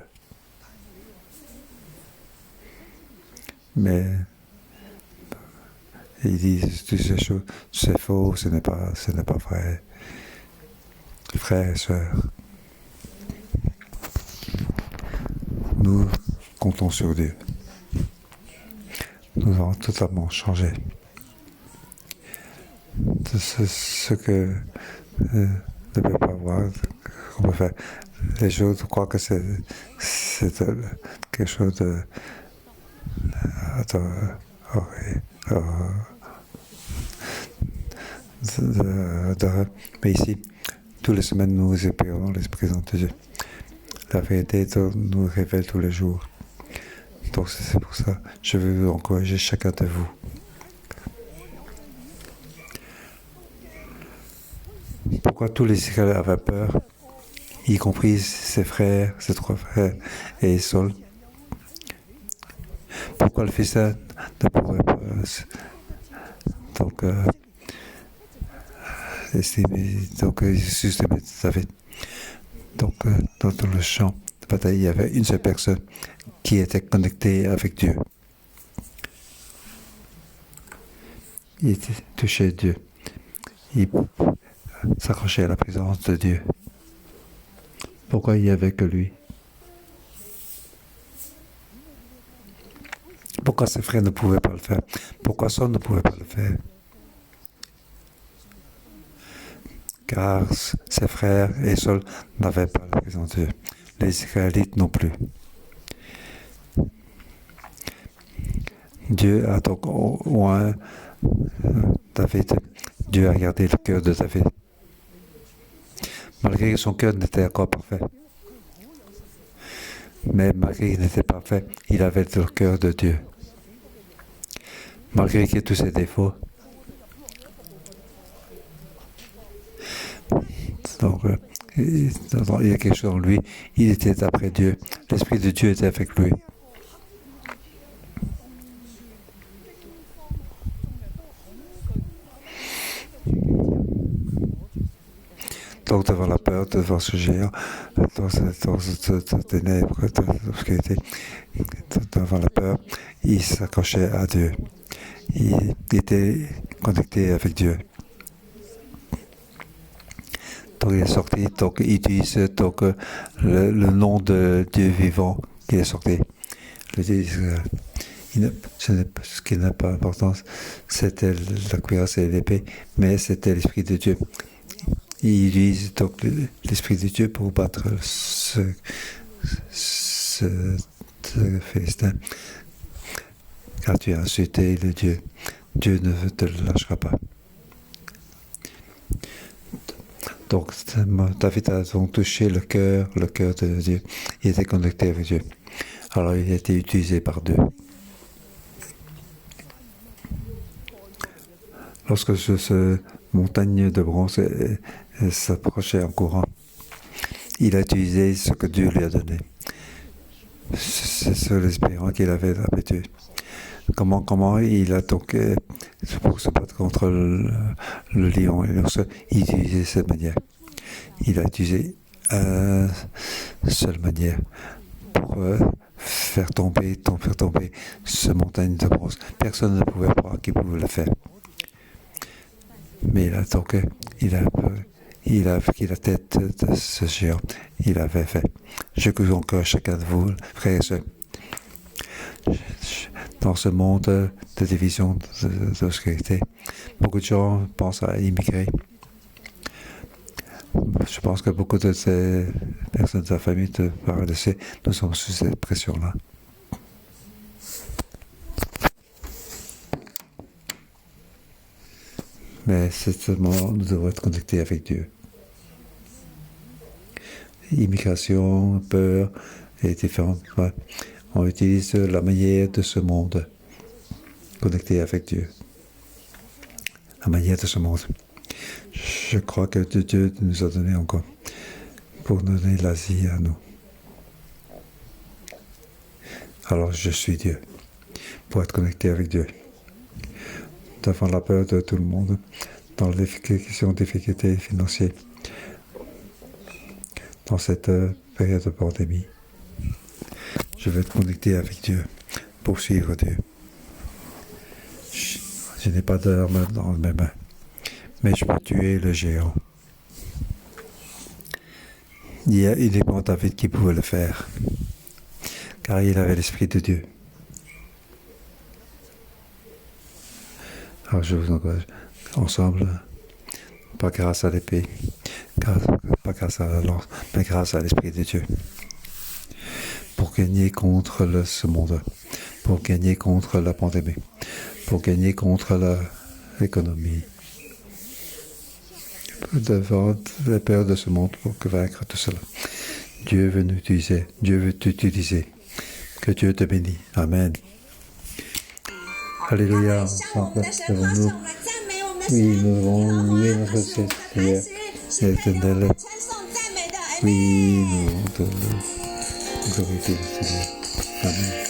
Mais ils disent toutes ces choses, c'est faux, ce n'est pas vrai. Frères et sœurs, nous comptons sur Dieu. Nous avons totalement changé. Ce que ne peut pas voir, qu'on peut faire. Les choses, je crois que c'est quelque chose de mais ici, toutes les semaines, nous espérons l'Esprit Saint de Dieu. La vérité nous révèle tous les jours. Donc c'est pour ça que je veux encourager chacun de vous. Pourquoi tous les Israéliens avaient peur, y compris ses frères, ses 3 frères et Saul? Pourquoi le fils ne pouvait pas estimer David? Donc dans le champ de bataille, il y avait une seule personne qui était connectée avec Dieu. Il était touché à Dieu. Il s'accrochait à la présence de Dieu. Pourquoi il n'y avait que lui? Pourquoi ses frères ne pouvaient pas le faire? Pourquoi Saul ne pouvait pas le faire? Car ses frères et Saul n'avaient pas la présence de Dieu. Les Israélites non plus. Dieu a donc oint David. Dieu a regardé le cœur de David. Malgré que son cœur n'était encore parfait. Mais malgré qu'il n'était pas parfait, il avait le cœur de Dieu. Malgré qu'il ait tous ses défauts. Donc, il y a quelque chose en lui. Il était après Dieu. L'Esprit de Dieu était avec lui. Donc, devant la peur, devant ce géant, dans cette ténèbre, dans l'obscurité, devant la peur, il s'accrochait à Dieu. Il était connecté avec Dieu. Donc, il est sorti, donc il utilise le nom de Dieu vivant qui est sorti. Ce qui n'a pas d'importance, c'était la cuirasse et l'épée, mais c'était l'Esprit de Dieu. Il utilise donc l'Esprit de Dieu pour battre ce Philistin. Car tu as insulté le Dieu. Dieu ne te lâchera pas. Donc David a donc touché le cœur de Dieu. Il était connecté avec Dieu. Alors il a été utilisé par Dieu. Lorsque ce montagne de bronze s'approchait en courant, il a utilisé ce que Dieu lui a donné. C'est sur l'espérance qu'il avait l'habitude. Comment il a donc, pour se battre contre le lion et l'ours, il utilisait cette manière. Il a utilisé une seule manière pour faire tomber ce montagne de bronze. Personne ne pouvait croire qu'il pouvait le faire. Mais il a pris la tête de ce géant. Il avait fait. Je crois encore chacun de vous, frères et sœurs, dans ce monde de division, d'obscurité, beaucoup de gens pensent à immigrer. Je pense que beaucoup de ces personnes de la famille te parlent de ces, nous sommes sous cette pression-là. Mais c'est seulement, nous devons être connectés avec Dieu. Immigration, peur et différentes. On utilise la manière de ce monde, connecté avec Dieu. la manière de ce monde. Je crois que Dieu nous a donné encore pour donner l'Asie à nous. Alors je suis Dieu, pour être connecté avec Dieu. Devant la peur de tout le monde, dans les difficultés financières, dans cette période de pandémie, je vais être connecté avec Dieu, pour suivre Dieu. Je n'ai pas d'arme dans mes mains, mais je peux tuer le géant. Il y a uniquement David qui pouvait le faire, car il avait l'Esprit de Dieu. Alors je vous encourage, ensemble, pas grâce à l'épée, pas grâce à la lance, mais grâce à l'Esprit de Dieu, pour gagner contre ce monde, pour gagner contre la pandémie, pour gagner contre l'économie, devant les peurs de ce monde, pour vaincre tout cela. Dieu veut nous utiliser, Dieu veut t'utiliser. Que Dieu te bénisse. Amen. Alléluia. Ensemble, devons-nous. Oui, nous devons louer notre Seigneur éternel. Oui, nous devons te glorifier le Seigneur. Amen.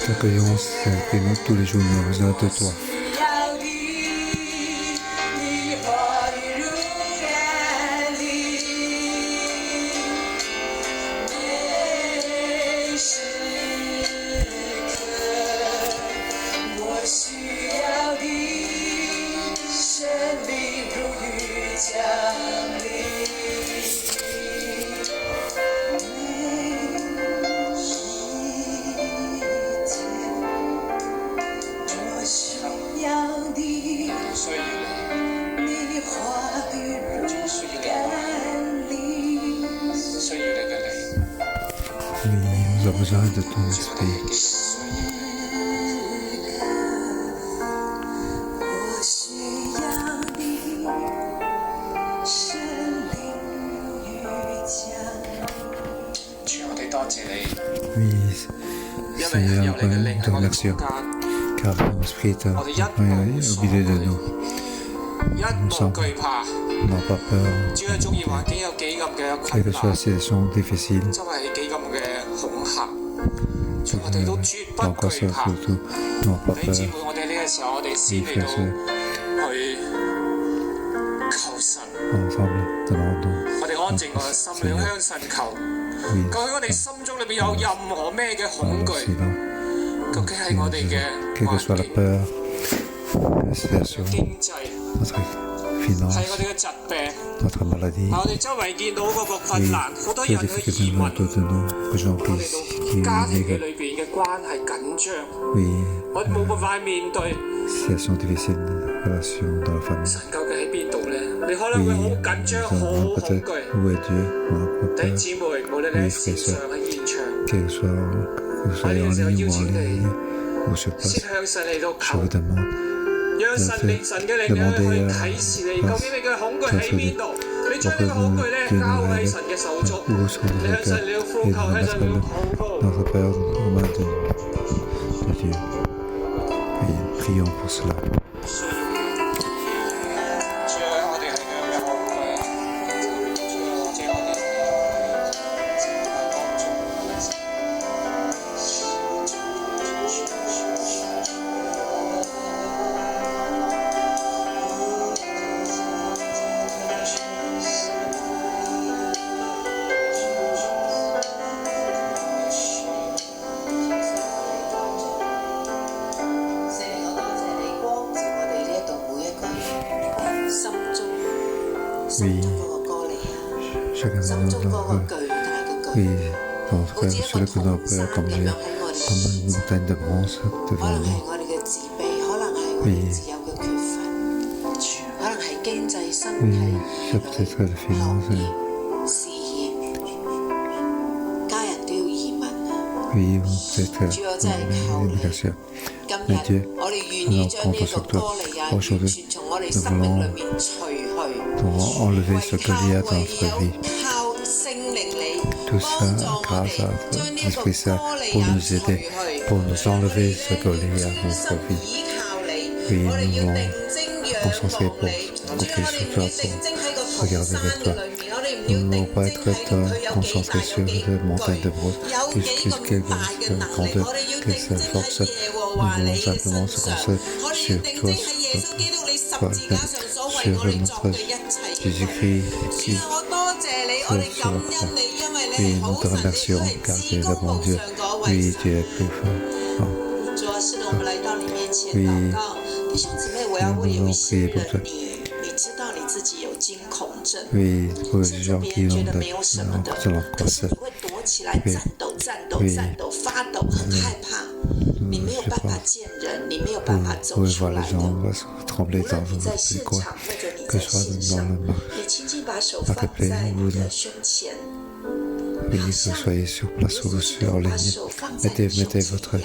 T'accueillons que nous tous les jours nous avons besoin de toi. Nous avons besoin de ton esprit. Oui, Seigneur, nous te remercions, car ton esprit est au milieu de nous. Nous n'avons pas peur, quelle que soit la situation difficile. Encore surtout, nous n'avons pas peur. Ensemble, demandons. Seigneur. Oui. 究竟係我哋嘅環境、notre finance, notre maladie, oui, toutes les difficultés autour de nous, que gens qui oui, situation difficile, relation dans la famille. Oui, nous avons peut-être où est Dieu, on a peur. Oui, frères et sœurs, que vous soyez en ligne ou en ligne, ou sur place, je vous demande. Demandez à Dieu nous aide, pour que Dieu nous aide, où sont nos cœurs, et nous remettre notre peur aux mains de Dieu. Et prions pour cela. Oui, chacun de nous, oui, en tout cas, celui que nous avons peur comme une montagne de bronze devant nous. Oui, oui, c'est peut-être la finance. Oui, peut-être l'immigration. Mais Dieu, nous comptons sur toi. Aujourd'hui, nous voulons enlever ce qu'il y a dans notre vie. Tout ça grâce à l'Esprit Saint pour nous aider, pour nous enlever ce qu'il y a dans notre vie. Oui, nous voulons concentrer pour compter sur toi, pour regarder vers toi. Nous ne voulons pas être concentrés sur les montagnes de bronze, quelle grandeur, quelle force. Nous voulons simplement se concentrer sur toi, sur notre Jésus-Christ qui sur la croix. Oui, nous te remercions car tu es le bon Dieu. Oui, tu es plus fort. Oui, nous voulons prier pour toi. Oui, pour les gens qui ont de l'angoisse. Oui, oui. Vous pouvez voir les gens trembler dans les coins, que ce soit dans le marketplace ou oui, que vous soyez sur place ou sur ligne. Mettez votre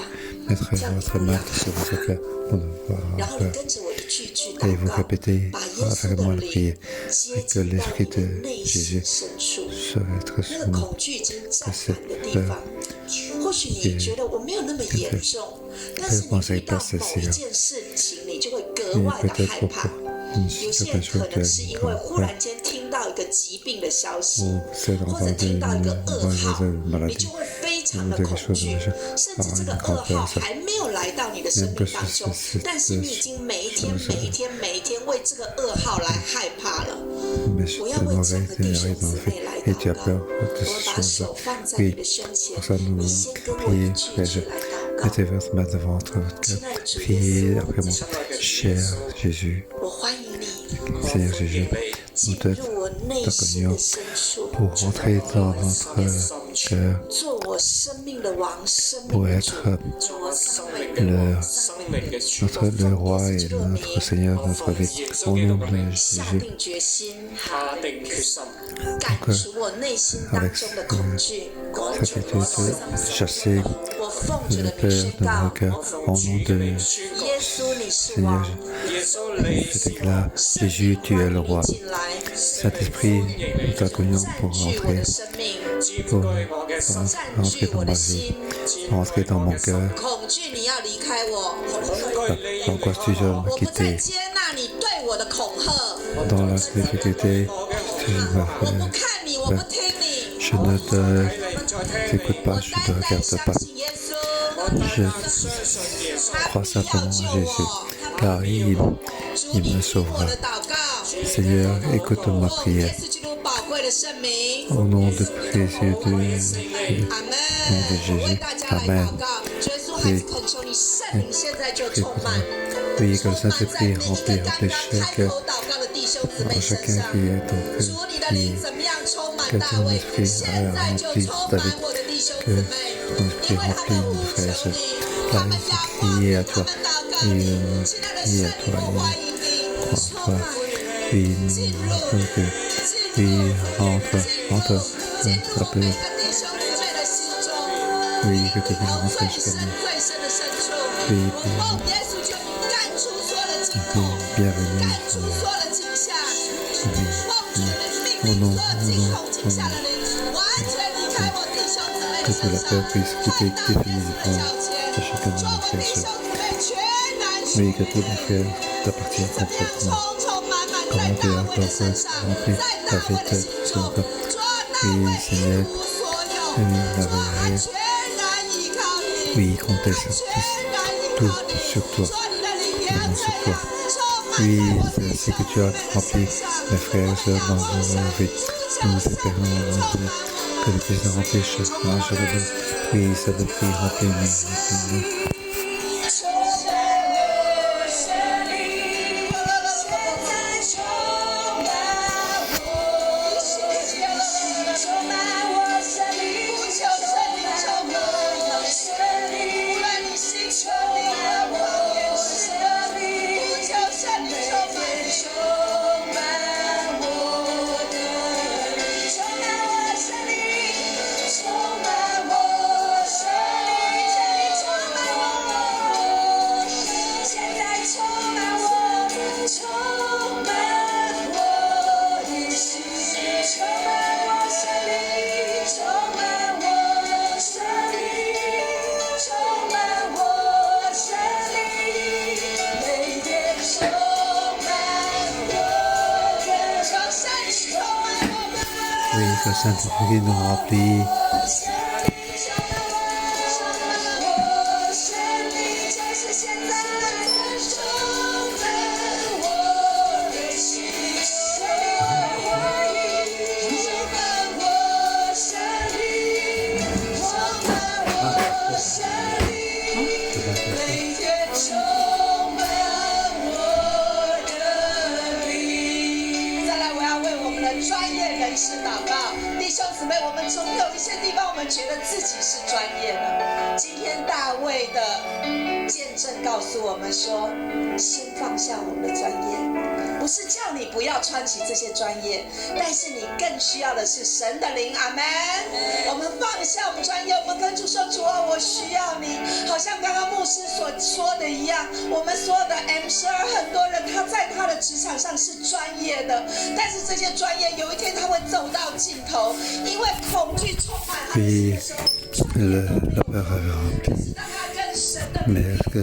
main sur votre cœur pour ne pas avoir peur. Et vous répétez avec moi la prière et que l'Esprit de Jésus serait très sur nous. Que cette peur peut penser que c'est si grave. Et peut-être pour certaines choses 听到一个疾病的消息， c'est 或者听到一个噩耗，你 maladie. 就会非常的恐惧，甚至这个噩耗还没有来到你的生命当中，但是你已经每一天为这个噩耗来害怕了。我要为这样的弟兄姊妹来祷告，我把手放在你的胸前，你先跟我一句一句来祷告。 Mettez votre main devant votre cœur, priez après moi. Cher Jésus, 我欢迎你 Seigneur Jésus, nous 进入我内心的深处， pour rentrer dans notre cœur, 做我生命的王，生命 pour 的主， être 做我生命的王。 le roi et notre Seigneur, notre vie. Au nom de 下 Jésus, 定决心， donc 赶除我内心当 avec 中的恐惧，赶除 cette 我 attitude 心中 chasser 我奉主 le 的名 peur 宣 de 告 nos，cœurs, au nom de 耶稣你是 Seigneur, 王， je déclare Jésus, tu es le roi. 进来， Saint-Esprit, nous t'accueillons pour 占据我 rentrer, 的生命， pour 占 rentrer 据 dans 我 ma 的 vie, 心。 rentrer dans mon cœur. 恐惧你要离开我， L'angoisse, tu dois 我 me 不再 quitter. 接纳你对我的恐吓， Dans la difficulté, tu m'as 我不 fait. 看你，我不听你， Je ne t'écoute pas, 我 je 单 ne te 单 regarde 相 pas. 信耶稣。 Je crois 他必要 simplement 救 en Jésus, 我， car 主 il 你 me 听我 sauvera. 的祷告， Seigneur, écoute ma 奉 prière. 耶稣基督宝贵的圣名。 Au nom de précieux de 阿门。 Jésus. 我为大家来 Amen. 祷告，耶稣还是恳求你圣灵现在就充满， Oui, que 充 le 满在 Saint-Esprit 每一个 remplit 刚刚 chaque 开口祷告的弟兄姊妹身 chacun 上。 qui est au 主， cœur, 你的 qui 灵怎么样充满 que 大 ton 卫？ esprit 现在就 remplit 充满 David, 我的弟兄姊 que 妹， ton 因 esprit 为他 remplit 们呼 nos frères et 求 sœurs. 你，他 Car 们 ils 仰 ont 望 crié 你， à 他 toi, 们祷告 et 你。 ont 亲爱的 crié 圣 à 灵， toi, 我欢迎你， et 充 crois 满 toi. Oui, donc, oui, rentre, rentre, ta paix. 每个弟兄姊妹的心中。 Oui, que tu 我 viennes 最 rentrer 深 jusqu'à nous. 最深的深处， Oui, 我奉耶稣就赶出所有的惊 oui, 恐， bienvenue, 赶出 Seigneur. 所有的惊吓， Oui, 奉主的命令，所有惊恐惊吓的灵，完全离开我弟兄姊妹的 que 身 tout la 上， peur puisse 快 quitter 到耶稣的 définitivement 脚前， de chacun de 做 nos 我 frères 弟 et 兄 sœurs. 姊妹全然属 Oui, 于 que tous 你 nos frères t'appartiennent 怎么样 complètement. 充充满满在 Comment 大 tu 卫的身上，在大卫的心中，做大卫一无所有，做他全然依靠你， Oui, comptez 他 sur 全然依靠 tout 你， sur toi. 做你的灵粮这 sur 样 toi. 充满 Oui, 在我 c'est 弟 ainsi 兄 que 姊 tu 妹 as 的 rempli 身上。 mes frères et sœurs dans nos vies. Nous espérons que tu puisses remplir chacun jour de nous. Oui, ça depuis remplis-nous, remplis-nous. Oui, que le Saint-Esprit nous remplit.说，先放下我们的专业，不是叫你不要穿起这些专业，但是你更需要的是神的灵，阿们。我们放下我们专业，我们跟主说，主啊，我需要你。好像刚刚牧师所说的一样，我们所有的 M12，很多人他在他的职场上是专业的，但是这些专业有一天他会走到尽头，因为恐惧充满他的心中。La peur avait rempli. Mais lorsque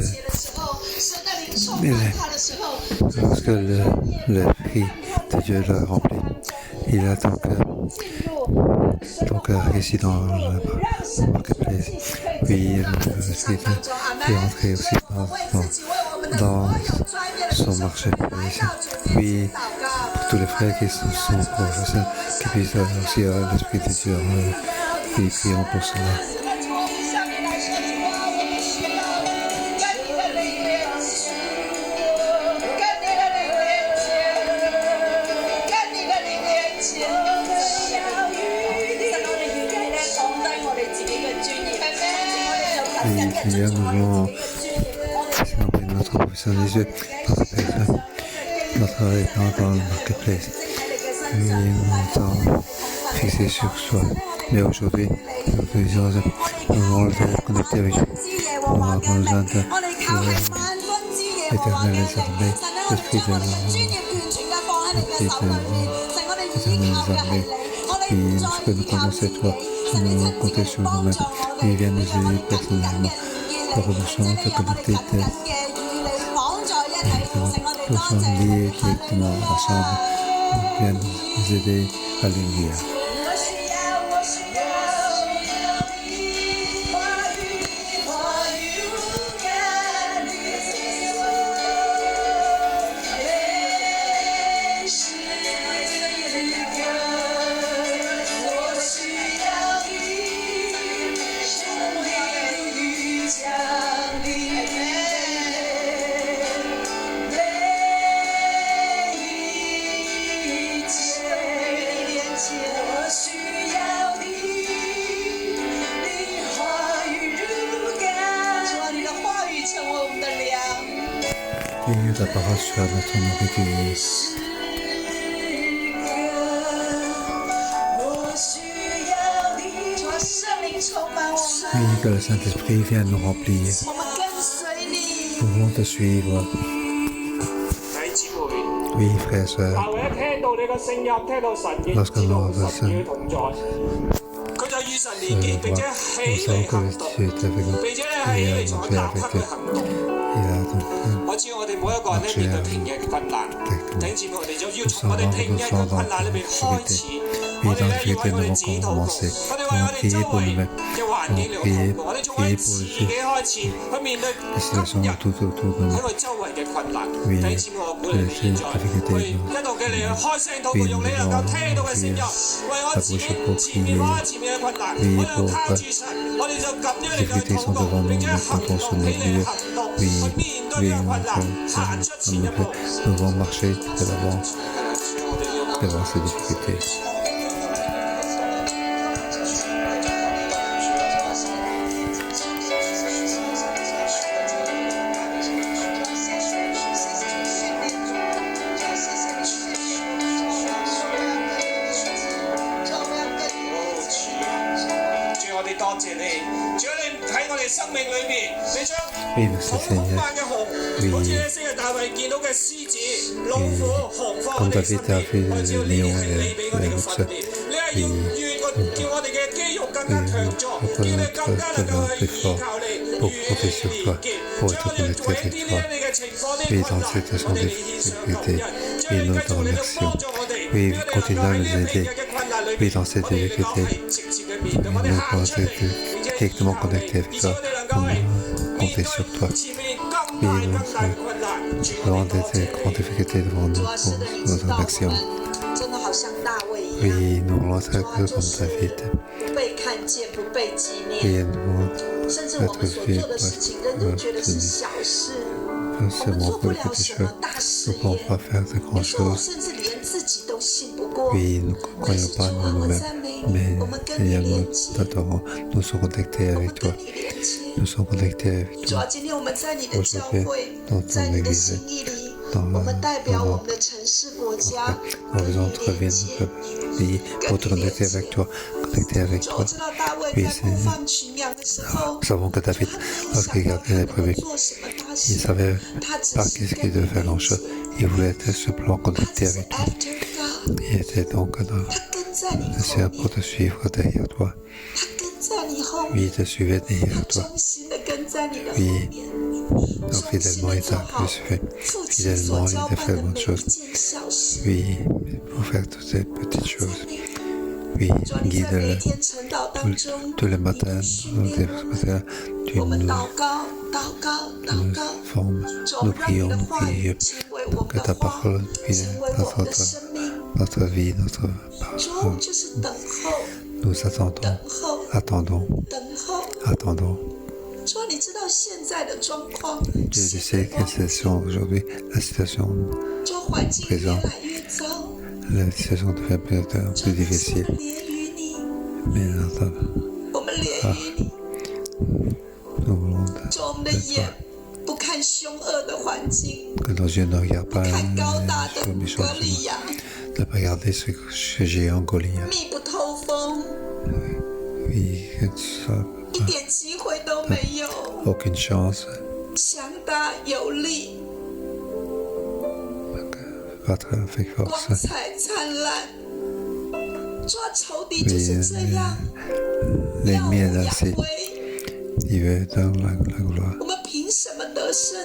l'esprit de Dieu l'a rempli, Il a donc réussi dans le marketplace. Puis il est entré aussi dans son marketplace. Puis pour tous les frères qui sont professionnels, qui puissent aussi l'Esprit de Dieu, puis prions pour cela. Et nous voulons notre professionnalisme, notre état dans le marketplace. Et nous avons fixé sur soi. Mais aujourd'hui, nous voulons le connecter avec Dieu. On a besoin de l'éternel des armées, l'esprit de l'éternel des armées. Et ce que nous connaissons, toi, nous comptons sur nous-mêmes. Et il vient nous aider personnellement. Nous sommes connectés, nous sommes liés directement ensemble. Il vient nous aider à lumière. Et la parole soit notre nourriture. Oui, que le Saint-Esprit vienne nous remplir. Nous voulons te suivre. Oui, frères et sœurs. Lorsque nous entendons on sent que tu es avec nous et marcher avec eux.我知我哋每一個人咧面對平日嘅困難，弟兄姊妹，我哋就要從我哋平日嘅困難裏面開始，我哋咧要為我哋自己禱告，我哋為我哋周圍嘅環境嚟禱告，我哋從我哋自己開始去面對今日喺我哋周圍嘅困難。弟兄姊妹，我鼓勵你現在去一路嘅嚟去開聲禱告，用你能夠聽到嘅聲音，為我自己前面嘅困難，我哋靠住神，我哋就咁樣嚟去禱告，並且行動起嚟行動去面對呢個困難，行出前一步。Nous devons marcher devant ces difficultés. Oui, merci Seigneur. Oui. Comme David a fait le lion et l'ours. Oui. Devenir plus fort pour compter sur toi, pour être connecté avec toi. Oui, dans cette situation de difficulté. Oui, nous te remercions. Oui, continue à nous aider. Oui, dans cette difficulté. Nous pouvons être directement connectés avec toi. Compter sur toi. Oui, nous avons des grandes difficultés devant nous pour notre action. Oui, nous voulons être comme David. Oui, nous être vus par seulement pour les petites choses. Nous ne pouvons pas faire de grandes choses. Oui, nous ne croyons pas en nous-mêmes, mais Seigneur, nous t'adorons. Nous sommes connectés avec toi. Nous sommes connectés avec toi. Aujourd'hui, dans ton église, dans notre ville, notre pays, pour te connecter avec toi. Oui, Seigneur. Nous savons que David, lorsqu'il gardait les brebis, il ne savait pas qu'est-ce qu'il devait faire grand-chose. Il voulait être simplement connecté avec toi. Il était donc dans le ciel pour te suivre derrière toi. Oui, il te suivait derrière toi. Oui, Donc fidèlement, il t'a crucifié. Fidèlement, il t'a fait de bonnes choses. Oui, pour faire toutes ces petites choses. Oui, guide-le tous les matins, tu nous formes, nous prions, que ta parole vienne notre vie, notre parole. Nous attendons. Je sais quelle situation aujourd'hui, la situation présente, la situation devient plus difficile. Mais nous voulons de toi, que nos yeux ne regardent pas sur les choses, ne pas regarder ce géant Goliath. Oui, que tu sois aucune chance. Battre avec force. L'ennemi est lassé. Il veut dans la gloire.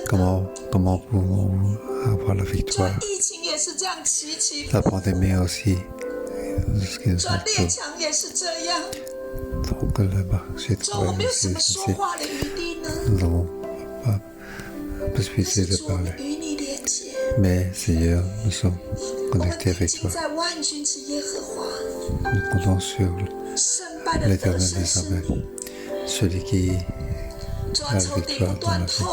Comment pouvons-nous avoir la victoire? La pandémie aussi. Ce qui nous entoure. Donc le marché de travail aussi est ceci. Nous n'avons pas possibilité de parler. Mais Seigneur, nous sommes connectés avec toi. Nous comptons sur l'Éternel des armées, celui qui a la victoire dans la vie.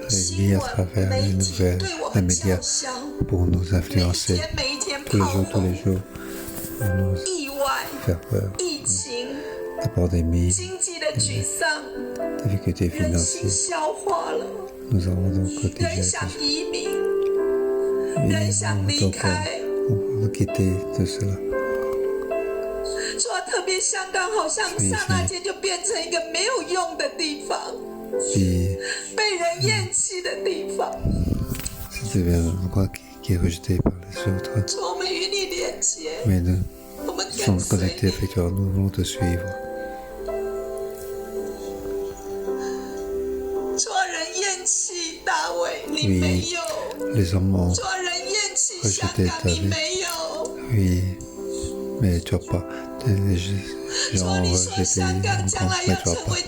L'ennemi à travers les nouvelles, les médias, pour nous influencer tous les jours, pour nous faire peur. La pandémie, les difficultés financières. Nous avons donc déjà on va quitter tout cela. C'est devient un endroit qui est rejeté par les autres. Mais nous sommes connectés avec toi, nous voulons te suivre. Oui, les hommes ont rejeté David. Oui, mais tu n'as pas. Les gens ont rejeté mais tu n'as pas. Oui,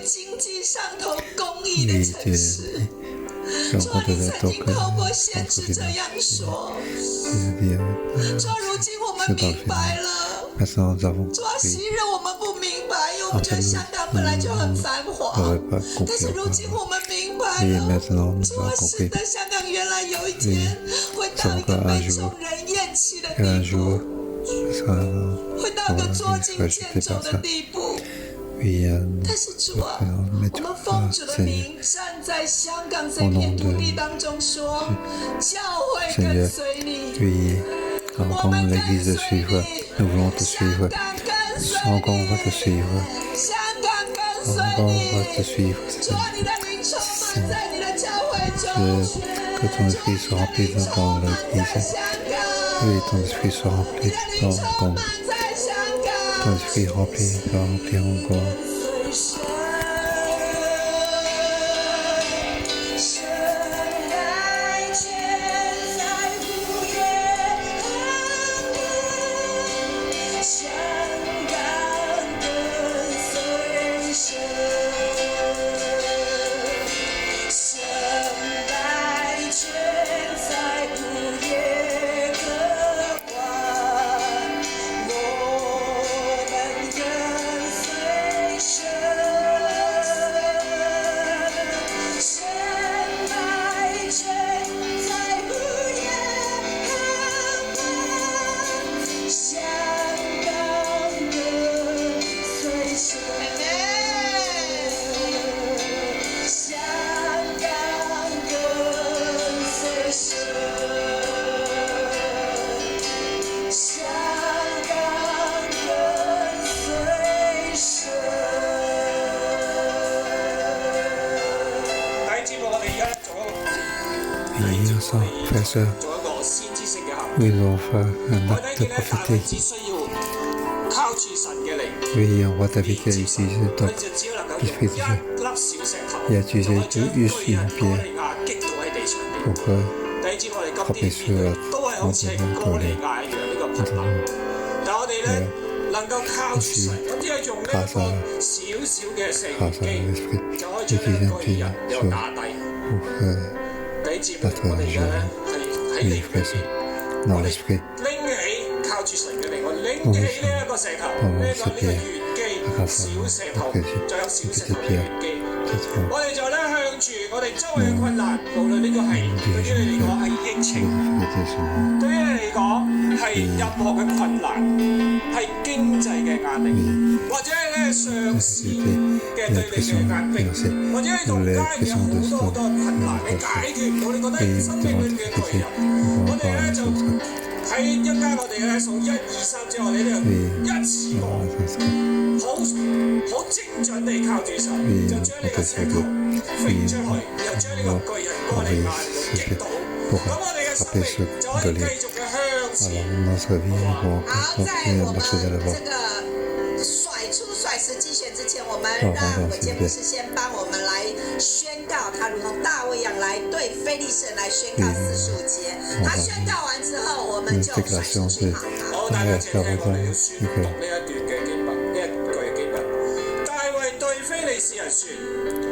tu es en compte de ton cœur, entre finances. C'est dans le final. Maintenant, nous avons compris. En fait, nous n'aurions pas compris encore. Et maintenant, nous avons compris. Oui, c'est encore un jour. Et un jour, ce sera rejeté par ça. Oui, mais tu Seigneur, au nom de Seigneur, oui, encore l'Église de suivre, nous voulons te suivre. Encore on va te suivre. Encore on va te suivre, que ton esprit soit rempli dans l'Église. Oui, ton esprit soit rempli dans Congo. Ton esprit rempli encore. Frères et sœurs, nous allons faire un acte prophétique. Oui, on voit David qui a utilisé donc l'esprit de Dieu. Il a utilisé juste une pierre pour frapper sur la aussi, grâce à l'esprit, utiliser une pierre pour battre le jeu. Oui, frère, dans l'esprit. On va cette pierre, grâce à une petite pierre. Déclaration de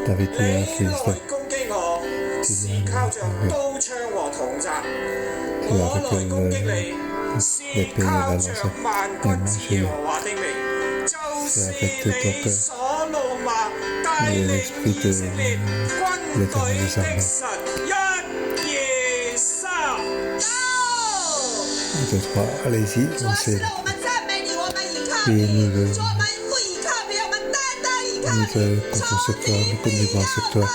David dit à Philistin, l'épée et la lance et manger. C'est avec ton père l'esprit de l'Éternel des armées. 1, 2, 3, allez-y, lancez. Oui, nous veut compter sur toi, nous communiquons sur toi.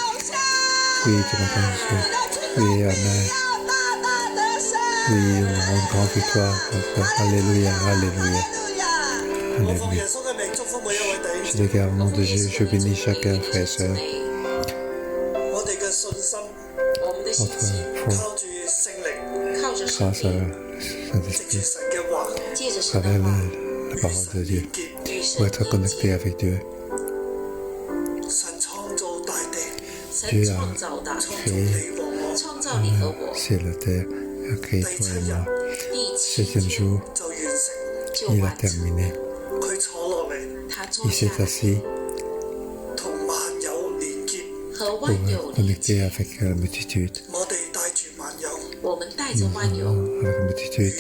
Oui, tu m'entends. Oui, amen. Oui, on rend grande victoire. Alléluia, alléluia. Alléluia. Je déclare au nom de Jésus, je bénis chacun, frère et sœur. Notre foi, grâce à Saint-Esprit, à travers la parole de Dieu, pour être connecté avec Dieu. Dieu a créé ciel et terre, a créé toi et moi. 7e jour, il a terminé. Il s'est assis pour connecter avec la multitude. Nous venons avec la multitude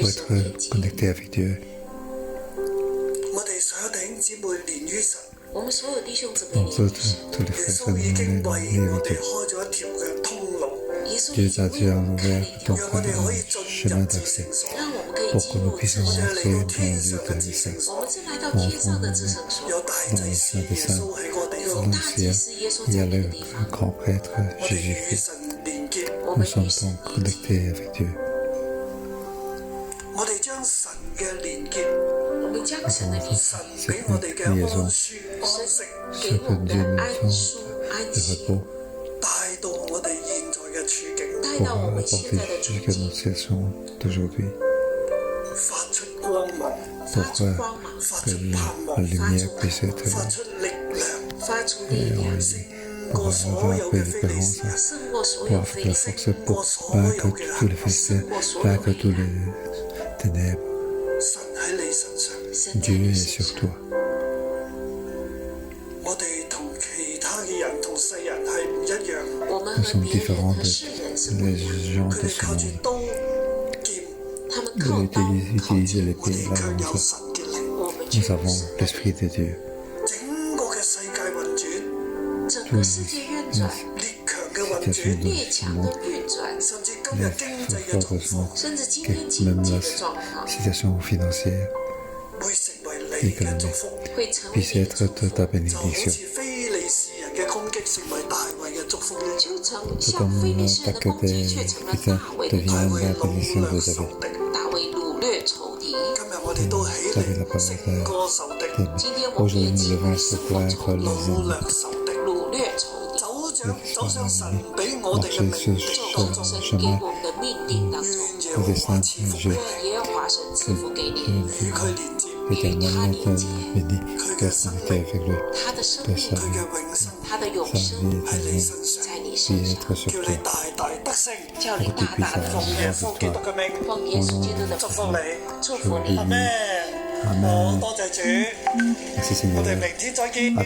pour être connecté avec Dieu. Donc, tous les frères sont liés avec Dieu. Dieu a déjà ouvert donc un chemin d'accès pour que nous puissions entrer dans le lieu de l'Église. Entrons dans le sein des saints. Il y a le grand prêtre Jésus-Christ. Nous sommes donc connectés avec Dieu. Cette liaison, ce que Dieu nous donne de repos pour apporter jusqu'à notre situation d'aujourd'hui. Pourquoi que la lumière puisse être pour avoir la préférence, pour avoir la force pour vaincre tous les péchés, vaincre tous les ténèbres. Dieu est sur toi. Nous sommes différents des gens de ce monde. Ils utilisent l'épée et la lance. Nous avons l'Esprit de Dieu. Toutes les situations de ce monde, les forces de ce monde, même la situation financière, économique, puisse être de ta bénédiction. Tout comme l'attaque des Philistins devient la bénédiction de David. David la parole aujourd'hui nous devons se vaincre les ennemis. Marcher sur ce chemin au destin de Dieu. 他的生命、他的永生在你身上，叫你大大得勝，叫你大大的奉耶穌基督嘅名，奉耶穌基督的祝福你，祝福你。阿咩？好多謝主，我哋明天再見。